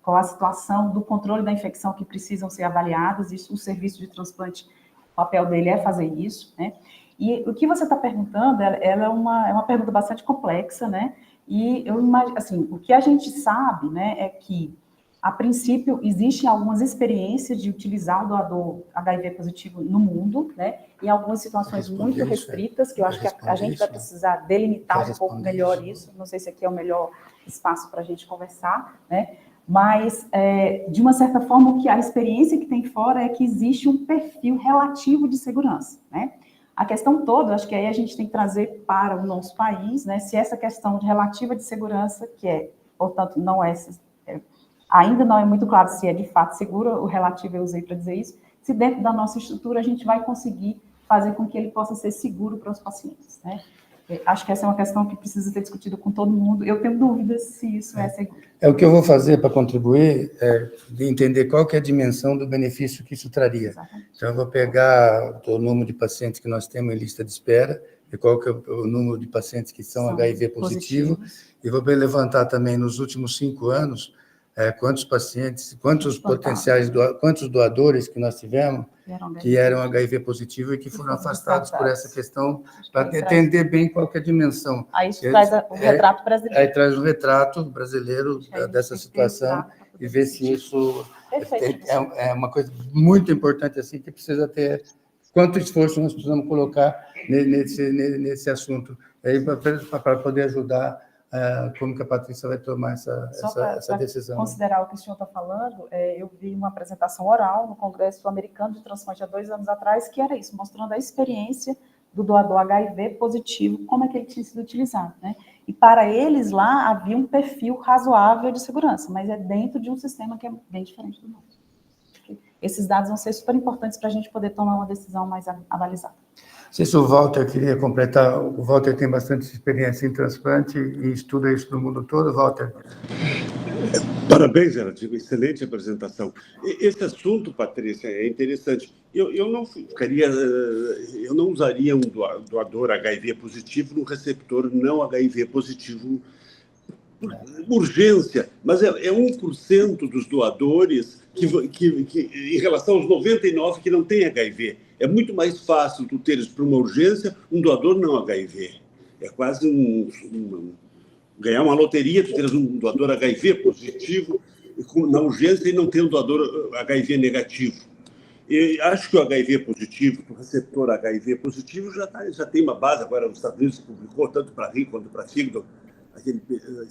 com a situação do controle da infecção, que precisam ser avaliadas, isso, o serviço de transplante, o papel dele é fazer isso, né? E o que você está perguntando, ela é uma pergunta bastante complexa, né? E eu imagino, assim, o que a gente sabe, né, é que, a princípio, existem algumas experiências de utilizar o doador HIV positivo no mundo, né? Em algumas situações muito restritas, que eu acho que a gente vai precisar delimitar um pouco melhor isso. Não sei se aqui é o melhor espaço para a gente conversar, né? Mas, de uma certa forma, o que a experiência que tem fora é que existe um perfil relativo de segurança, né? A questão toda, acho que aí a gente tem que trazer para o nosso país, né? Se essa questão de relativa de segurança, que é, portanto, não é ainda não é muito claro se é de fato seguro, o relativo eu usei para dizer isso, se dentro da nossa estrutura a gente vai conseguir fazer com que ele possa ser seguro para os pacientes, né? Acho que essa é uma questão que precisa ser discutida com todo mundo. Eu tenho dúvidas se isso é seguro. O que eu vou fazer para contribuir de entender qual que é a dimensão do benefício que isso traria. Exatamente. Então, eu vou pegar o número de pacientes que nós temos em lista de espera, e qual que é o número de pacientes que são HIV positivo, e vou levantar também, nos últimos 5 anos, quantos pacientes, quantos potenciais, quantos doadores que nós tivemos que eram HIV positivo e que foram afastados por essa questão, para entender bem qual que é a dimensão. Aí isso traz o retrato brasileiro. Aí traz o retrato brasileiro dessa situação e ver se isso é uma coisa muito importante, assim, que precisa ter, quanto esforço nós precisamos colocar nesse assunto, aí para poder ajudar como que a Patrícia vai tomar essa decisão. Considerar o que o senhor está falando, eu vi uma apresentação oral no Congresso Americano de Transplante há 2 anos atrás, que era isso, mostrando a experiência do doador HIV positivo, como é que ele tinha sido utilizado, né? E para eles lá havia um perfil razoável de segurança, mas é dentro de um sistema que é bem diferente do nosso. Esses dados vão ser super importantes para a gente poder tomar uma decisão mais avalizada. Não sei se o Walter queria completar. O Walter tem bastante experiência em transplante e estuda isso no mundo todo. Walter. Parabéns, Geraldinho. Excelente apresentação. Esse assunto, Patrícia, é interessante. Eu não usaria um doador HIV positivo no receptor não HIV positivo por urgência, mas é 1% dos doadores que, em relação aos 99% que não têm HIV. É muito mais fácil tu teres, para uma urgência, um doador não HIV. É quase ganhar uma loteria, tu teres um doador HIV positivo na urgência e não ter um doador HIV negativo. E acho que o HIV positivo, o receptor HIV positivo, já tem uma base. Agora, os Estados Unidos publicou tanto para rim quanto para fígado,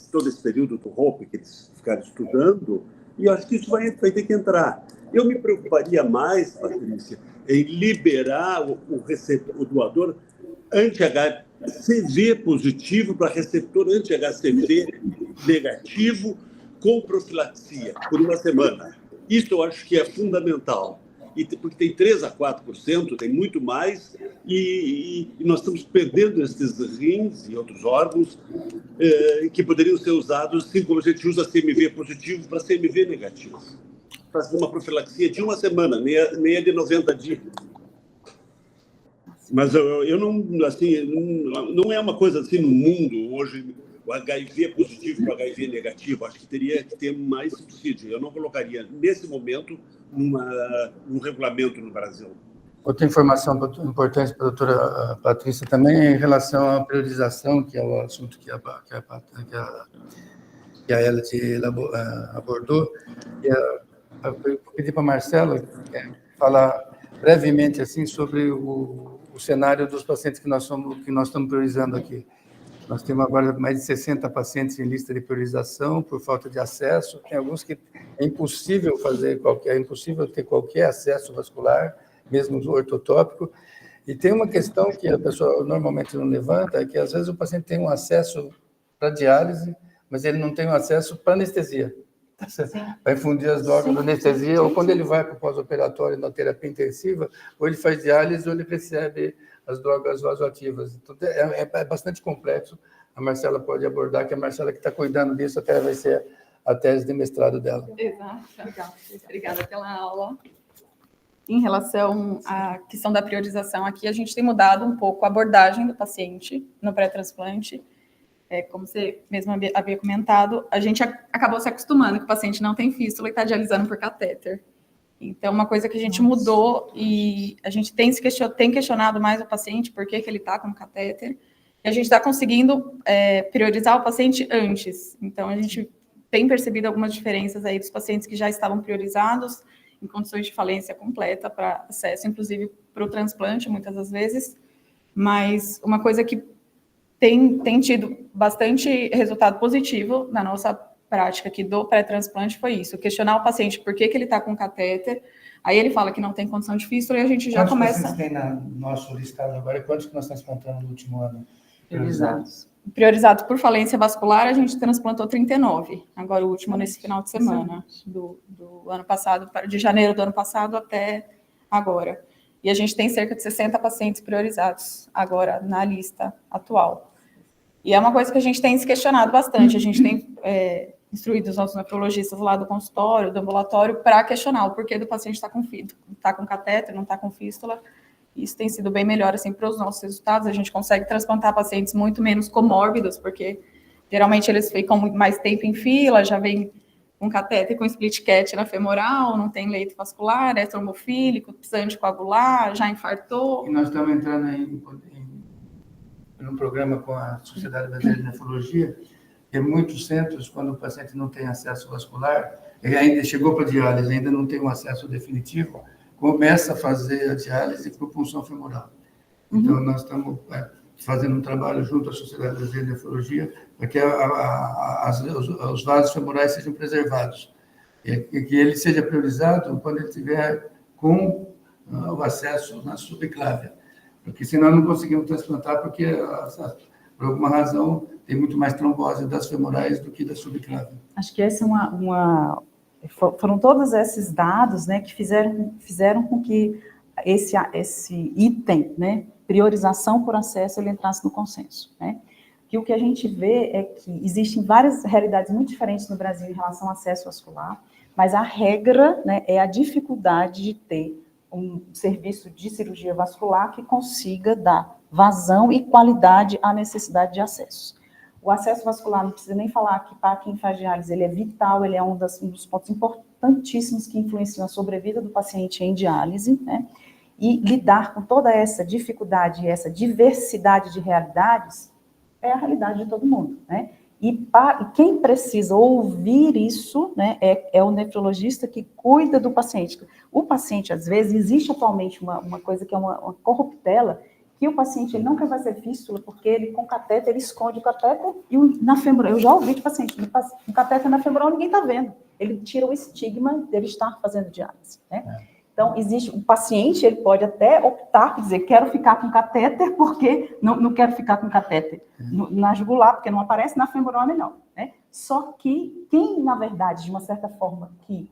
todo esse período do HOPE que eles ficaram estudando, e eu acho que isso vai ter que entrar. Eu me preocuparia mais, Patrícia, em liberar o doador anti-HCV positivo para receptor anti-HCV negativo com profilaxia por 1 semana. Isso eu acho que é fundamental. Porque tem 3% a 4%, tem muito mais, e nós estamos perdendo esses rins e outros órgãos que poderiam ser usados, assim como a gente usa CMV positivo para CMV negativo. Fazer uma profilaxia de 1 semana, nem é de 90 dias. Mas eu não, assim, não é uma coisa assim no mundo hoje, o HIV positivo para o HIV negativo. Acho que teria que ter mais subsídio. Eu não colocaria, nesse momento, num regulamento no Brasil. Outra informação importante para a doutora Patrícia também é em relação à priorização, que é o assunto que a Elodie abordou. Eu pedi para a Marcela falar brevemente assim, sobre o cenário dos pacientes que nós estamos priorizando aqui. Nós temos agora mais de 60 pacientes em lista de priorização por falta de acesso. Tem alguns que é impossível ter qualquer acesso vascular, mesmo ortotópico. E tem uma questão que a pessoa normalmente não levanta, é que às vezes o paciente tem um acesso para diálise, mas ele não tem um acesso para anestesia. Para infundir as drogas da anestesia, ou quando ele vai para o pós-operatório na terapia intensiva, ou ele faz diálise ou ele recebe as drogas vasoativas. Então, é bastante complexo. A Marcela pode abordar, que a Marcela que está cuidando disso até vai ser a tese de mestrado dela. Exato. Legal. Obrigada pela aula. Em relação à questão da priorização, aqui a gente tem mudado um pouco a abordagem do paciente no pré-transplante. Como você mesmo havia comentado, a gente acabou se acostumando que o paciente não tem fístula e está dialisando por catéter. Então, uma coisa que a gente mudou e a gente tem questionado mais o paciente por que ele está com catéter, e a gente está conseguindo priorizar o paciente antes. Então, a gente tem percebido algumas diferenças aí dos pacientes que já estavam priorizados em condições de falência completa para acesso, inclusive para o transplante, muitas das vezes. Mas uma coisa que tem tido bastante resultado positivo na nossa prática aqui do pré-transplante foi isso, questionar o paciente por que ele está com catéter, aí ele fala que não tem condição de fístula e a gente já começa... Quantos pacientes tem no nosso listado agora e quantos que nós transplantamos no último ano? Priorizado por falência vascular, a gente transplantou 39, agora o último nesse final de semana, do ano passado, de janeiro do ano passado até agora. E a gente tem cerca de 60 pacientes priorizados agora na lista atual. E é uma coisa que a gente tem se questionado bastante, a gente tem instruído os nossos nefrologistas lá do consultório, do ambulatório, para questionar o porquê do paciente estar com catéter, não está com fístula. Isso tem sido bem melhor, assim, para os nossos resultados. A gente consegue transplantar pacientes muito menos comórbidos, porque geralmente eles ficam mais tempo em fila, já vem com catéter com split cat na femoral, não tem leito vascular, é trombofílico, precisa anticoagular, já infartou. E nós estamos entrando em um programa com a Sociedade Brasileira de Nefrologia, que muitos centros, quando o paciente não tem acesso vascular, ele ainda chegou para a diálise, ainda não tem um acesso definitivo, começa a fazer a diálise por punção femoral. Então, nós estamos fazendo um trabalho junto à Sociedade Brasileira de Nefrologia para que os vasos femorais sejam preservados e que ele seja priorizado quando ele estiver com o acesso na subclávia, porque senão não conseguimos transplantar, porque por alguma razão tem muito mais trombose das femorais do que da subclávia. Acho que essa é foram todos esses dados, né, que fizeram com que esse item, né, priorização por acesso, ele entrasse no consenso, né? Que o que a gente vê é que existem várias realidades muito diferentes no Brasil em relação ao acesso vascular, mas a regra, né, é a dificuldade de ter um serviço de cirurgia vascular que consiga dar vazão e qualidade à necessidade de acesso. O acesso vascular, não precisa nem falar que para quem faz diálise, ele é vital, ele é um dos pontos importantíssimos que influenciam a sobrevida do paciente em diálise, né? E lidar com toda essa dificuldade e essa diversidade de realidades é a realidade de todo mundo, né? E quem precisa ouvir isso, né, é o nefrologista que cuida do paciente. O paciente, às vezes, existe atualmente uma coisa que é uma corruptela, que o paciente ele nunca vai ser fístula, porque ele com catéter, ele esconde o catéter e na femoral. Eu já ouvi de paciente, com catéter na femoral ninguém está vendo. Ele tira o estigma dele estar fazendo diálise, né? Então, existe o paciente, ele pode até optar por dizer, quero ficar com catéter, porque não quero ficar com catéter na jugular, porque não aparece, na femoral é melhor, né? Só que quem, na verdade, de uma certa forma, que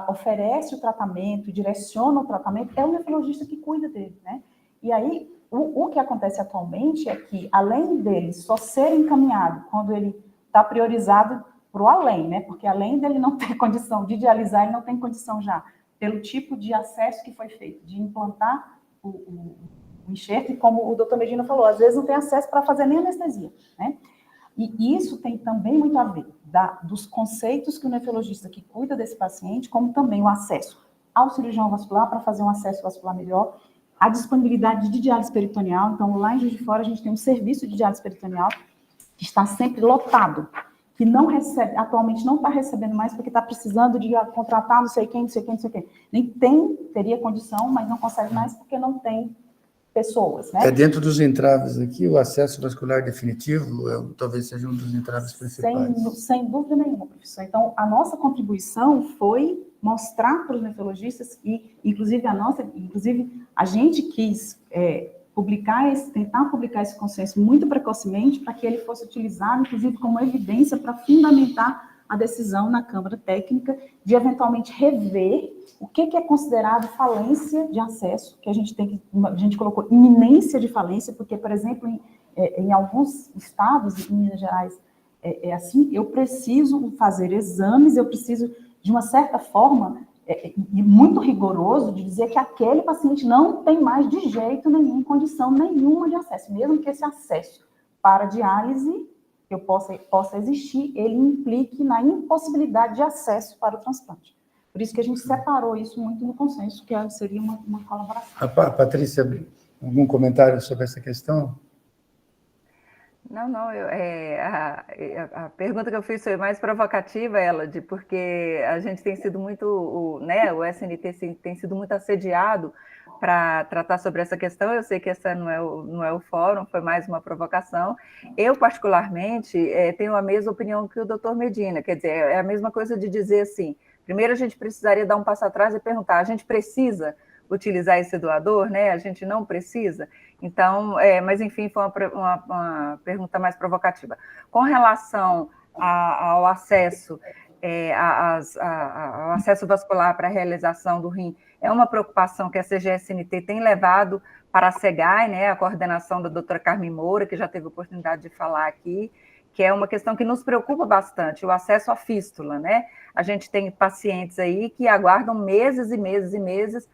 oferece o tratamento, direciona o tratamento, é o nefrologista que cuida dele, né? E aí, o que acontece atualmente é que, além dele só ser encaminhado quando ele está priorizado para o além, né? Porque além dele não ter condição de dialisar, ele não tem condição já, pelo tipo de acesso que foi feito, de implantar o enxerto, e como o doutor Medina falou, às vezes não tem acesso para fazer nem anestesia, né? E isso tem também muito a ver dos conceitos que o nefrologista que cuida desse paciente, como também o acesso ao cirurgião vascular para fazer um acesso vascular melhor, a disponibilidade de diálise peritoneal. Então, lá em Juiz de Fora, a gente tem um serviço de diálise peritoneal que está sempre lotado, que não recebe, atualmente não está recebendo mais, porque está precisando de contratar não sei quem. Nem teria condição, mas não consegue mais porque não tem pessoas, né? Dentro dos entraves aqui, o acesso vascular definitivo talvez seja um dos entraves principais. Sem dúvida nenhuma, professor. Então, a nossa contribuição foi mostrar para os nefrologistas, e inclusive a gente quis tentar publicar esse consenso muito precocemente, para que ele fosse utilizado, inclusive, como evidência para fundamentar a decisão na Câmara Técnica de, eventualmente, rever o que é considerado falência de acesso, que a gente colocou iminência de falência, porque, por exemplo, em alguns estados, em Minas Gerais, é assim, eu preciso fazer exames, eu preciso, de uma certa forma, e muito rigoroso, de dizer que aquele paciente não tem mais de jeito nenhum, condição nenhuma de acesso, mesmo que esse acesso para a diálise que possa existir, ele implique na impossibilidade de acesso para o transplante. Por isso que a gente separou isso muito no consenso, que seria uma colaboração. Patrícia, algum comentário sobre essa questão? Não, a pergunta que eu fiz foi mais provocativa, Elad, porque a gente tem sido muito, o SNT tem sido muito assediado para tratar sobre essa questão. Eu sei que essa não é o fórum, foi mais uma provocação. Eu, particularmente, tenho a mesma opinião que o doutor Medina, quer dizer, é a mesma coisa de dizer assim, primeiro a gente precisaria dar um passo atrás e perguntar, a gente precisa utilizar esse doador, né? A gente não precisa. Então, mas enfim, foi uma pergunta mais provocativa. Com relação ao acesso, ao acesso vascular para a realização do rim, é uma preocupação que a CGSNT tem levado para a SEGAI, né? A coordenação da doutora Carmen Moura, que já teve a oportunidade de falar aqui, que é uma questão que nos preocupa bastante, o acesso à fístula, né? A gente tem pacientes aí que aguardam meses e meses e meses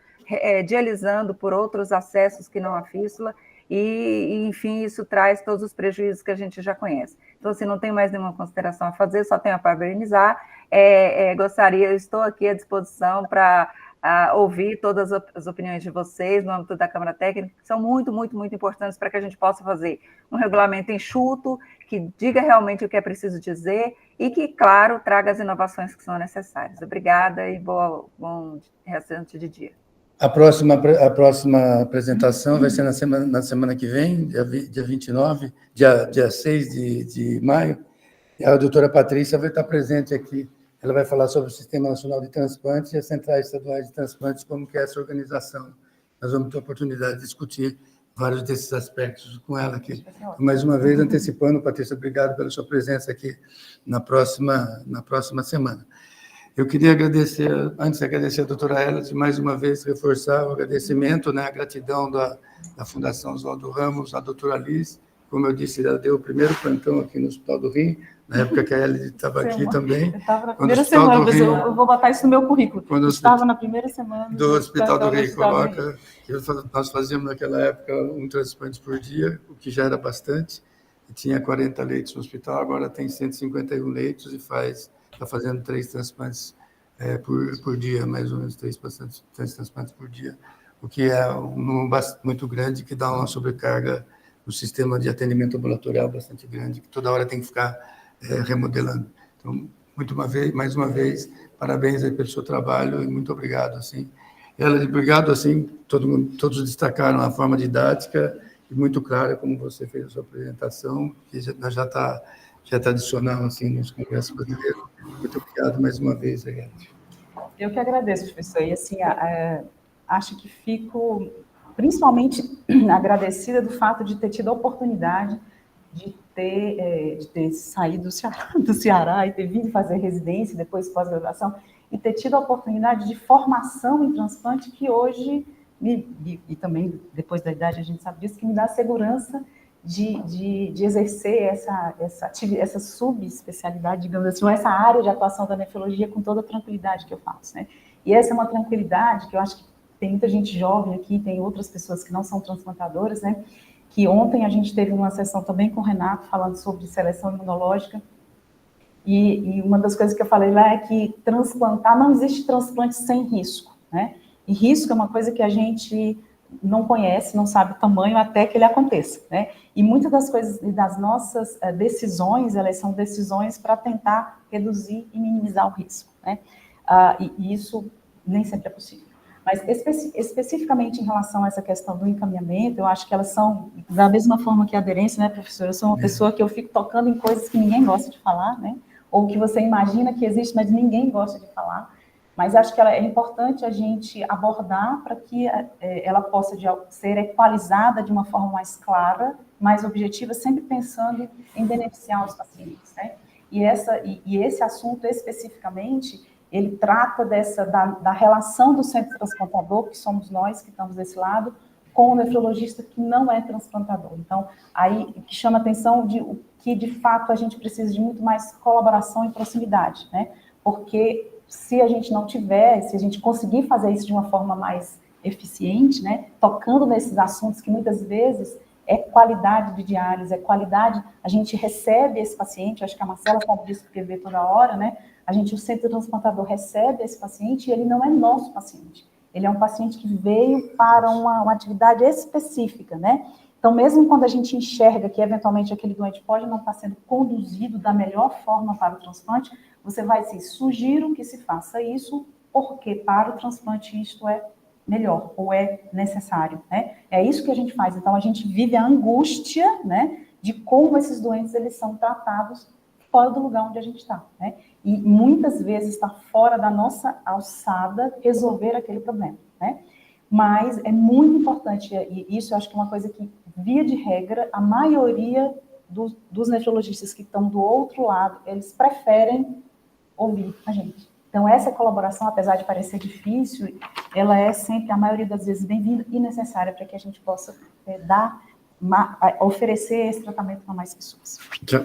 dialisando por outros acessos que não a fístula, e, enfim, isso traz todos os prejuízos que a gente já conhece. Então, assim, não tem mais nenhuma consideração a fazer, só tenho a parabenizar. Estou aqui à disposição para ouvir todas as opiniões de vocês no âmbito da Câmara Técnica, que são muito, muito, muito importantes para que a gente possa fazer um regulamento enxuto, que diga realmente o que é preciso dizer e que, claro, traga as inovações que são necessárias. Obrigada e bom restante de dia. A próxima apresentação vai ser na semana que vem, dia 29, dia 6 de maio. E a doutora Patrícia vai estar presente aqui. Ela vai falar sobre o Sistema Nacional de Transplantes e as Centrais Estaduais de Transplantes, como que é essa organização. Nós vamos ter a oportunidade de discutir vários desses aspectos com ela aqui. Mais uma vez, antecipando, Patrícia, obrigado pela sua presença aqui na próxima semana. Eu queria agradecer, antes de agradecer a doutora Elad, mais uma vez reforçar o agradecimento, né, a gratidão da Fundação Oswaldo Ramos, a doutora Liz, como eu disse, ela deu o primeiro plantão aqui no Hospital do Rim, na época que a Elad estava aqui também. Eu estava na primeira semana, mas eu vou botar isso no meu currículo. Quando estava na primeira semana do Hospital do Rim, coloca, nós fazíamos naquela época um transplante por dia, o que já era bastante, e tinha 40 leitos no hospital, agora tem 151 leitos e está fazendo 3 transplantes por dia, mais ou menos 3 transplantes por dia, o que é um número muito grande, que dá uma sobrecarga no sistema de atendimento ambulatorial bastante grande, que toda hora tem que ficar remodelando. Então, mais uma vez, parabéns aí pelo seu trabalho e muito obrigado. Assim. Obrigado, assim, todos destacaram a forma didática e muito clara como você fez a sua apresentação, que já está tradicional assim, nos congressos brasileiros. Muito obrigado mais uma vez. Eu que agradeço, professor. E assim, acho que fico principalmente agradecida do fato de ter tido a oportunidade de ter saído do Ceará e ter vindo fazer residência, depois pós-graduação, e ter tido a oportunidade de formação em transplante que hoje, e também depois da idade a gente sabe disso, que me dá segurança de exercer essa subespecialidade, digamos assim, ou essa área de atuação da nefrologia com toda a tranquilidade que eu faço, né? E essa é uma tranquilidade que eu acho que tem muita gente jovem aqui, tem outras pessoas que não são transplantadoras, né? Que ontem a gente teve uma sessão também com o Renato falando sobre seleção imunológica, e uma das coisas que eu falei lá é que transplantar, não existe transplante sem risco, né? E risco é uma coisa que a gente não conhece, não sabe o tamanho até que ele aconteça, né? E muitas das coisas, das nossas decisões, elas são decisões para tentar reduzir e minimizar o risco, né? E isso nem sempre é possível. Mas especificamente em relação a essa questão do encaminhamento, eu acho que elas são, da mesma forma que a aderência, né, professora? Eu sou uma pessoa que eu fico tocando em coisas que ninguém gosta de falar, né? Ou que você imagina que existe, mas ninguém gosta de falar. Mas acho que é importante a gente abordar para que ela possa ser equalizada de uma forma mais clara, mais objetiva, sempre pensando em beneficiar os pacientes, né? E esse assunto especificamente, ele trata da relação do centro transplantador, que somos nós que estamos desse lado, com o nefrologista que não é transplantador. Então, aí que chama atenção que, de fato, a gente precisa de muito mais colaboração e proximidade, né? Porque se a gente não tiver, se a gente conseguir fazer isso de uma forma mais eficiente, né? Tocando nesses assuntos que muitas vezes é qualidade de diálise, é qualidade, a gente recebe esse paciente, acho que a Marcela sabe disso porque vê toda hora, né? O centro transplantador recebe esse paciente e ele não é nosso paciente. Ele é um paciente que veio para uma atividade específica, né? Então, mesmo quando a gente enxerga que, eventualmente, aquele doente pode não estar sendo conduzido da melhor forma para o transplante, você vai dizer, sugiro que se faça isso, porque para o transplante isto é melhor, ou é necessário, né? É isso que a gente faz. Então, a gente vive a angústia, né, de como esses doentes, eles são tratados fora do lugar onde a gente está, né? E muitas vezes está fora da nossa alçada resolver aquele problema, né? Mas é muito importante, e isso eu acho que é uma coisa que, via de regra, a maioria dos nefrologistas que estão do outro lado, eles preferem ouvir a gente. Então, essa colaboração, apesar de parecer difícil, ela é sempre, a maioria das vezes, bem-vinda e necessária para que a gente possa oferecer esse tratamento para mais pessoas. Tchau.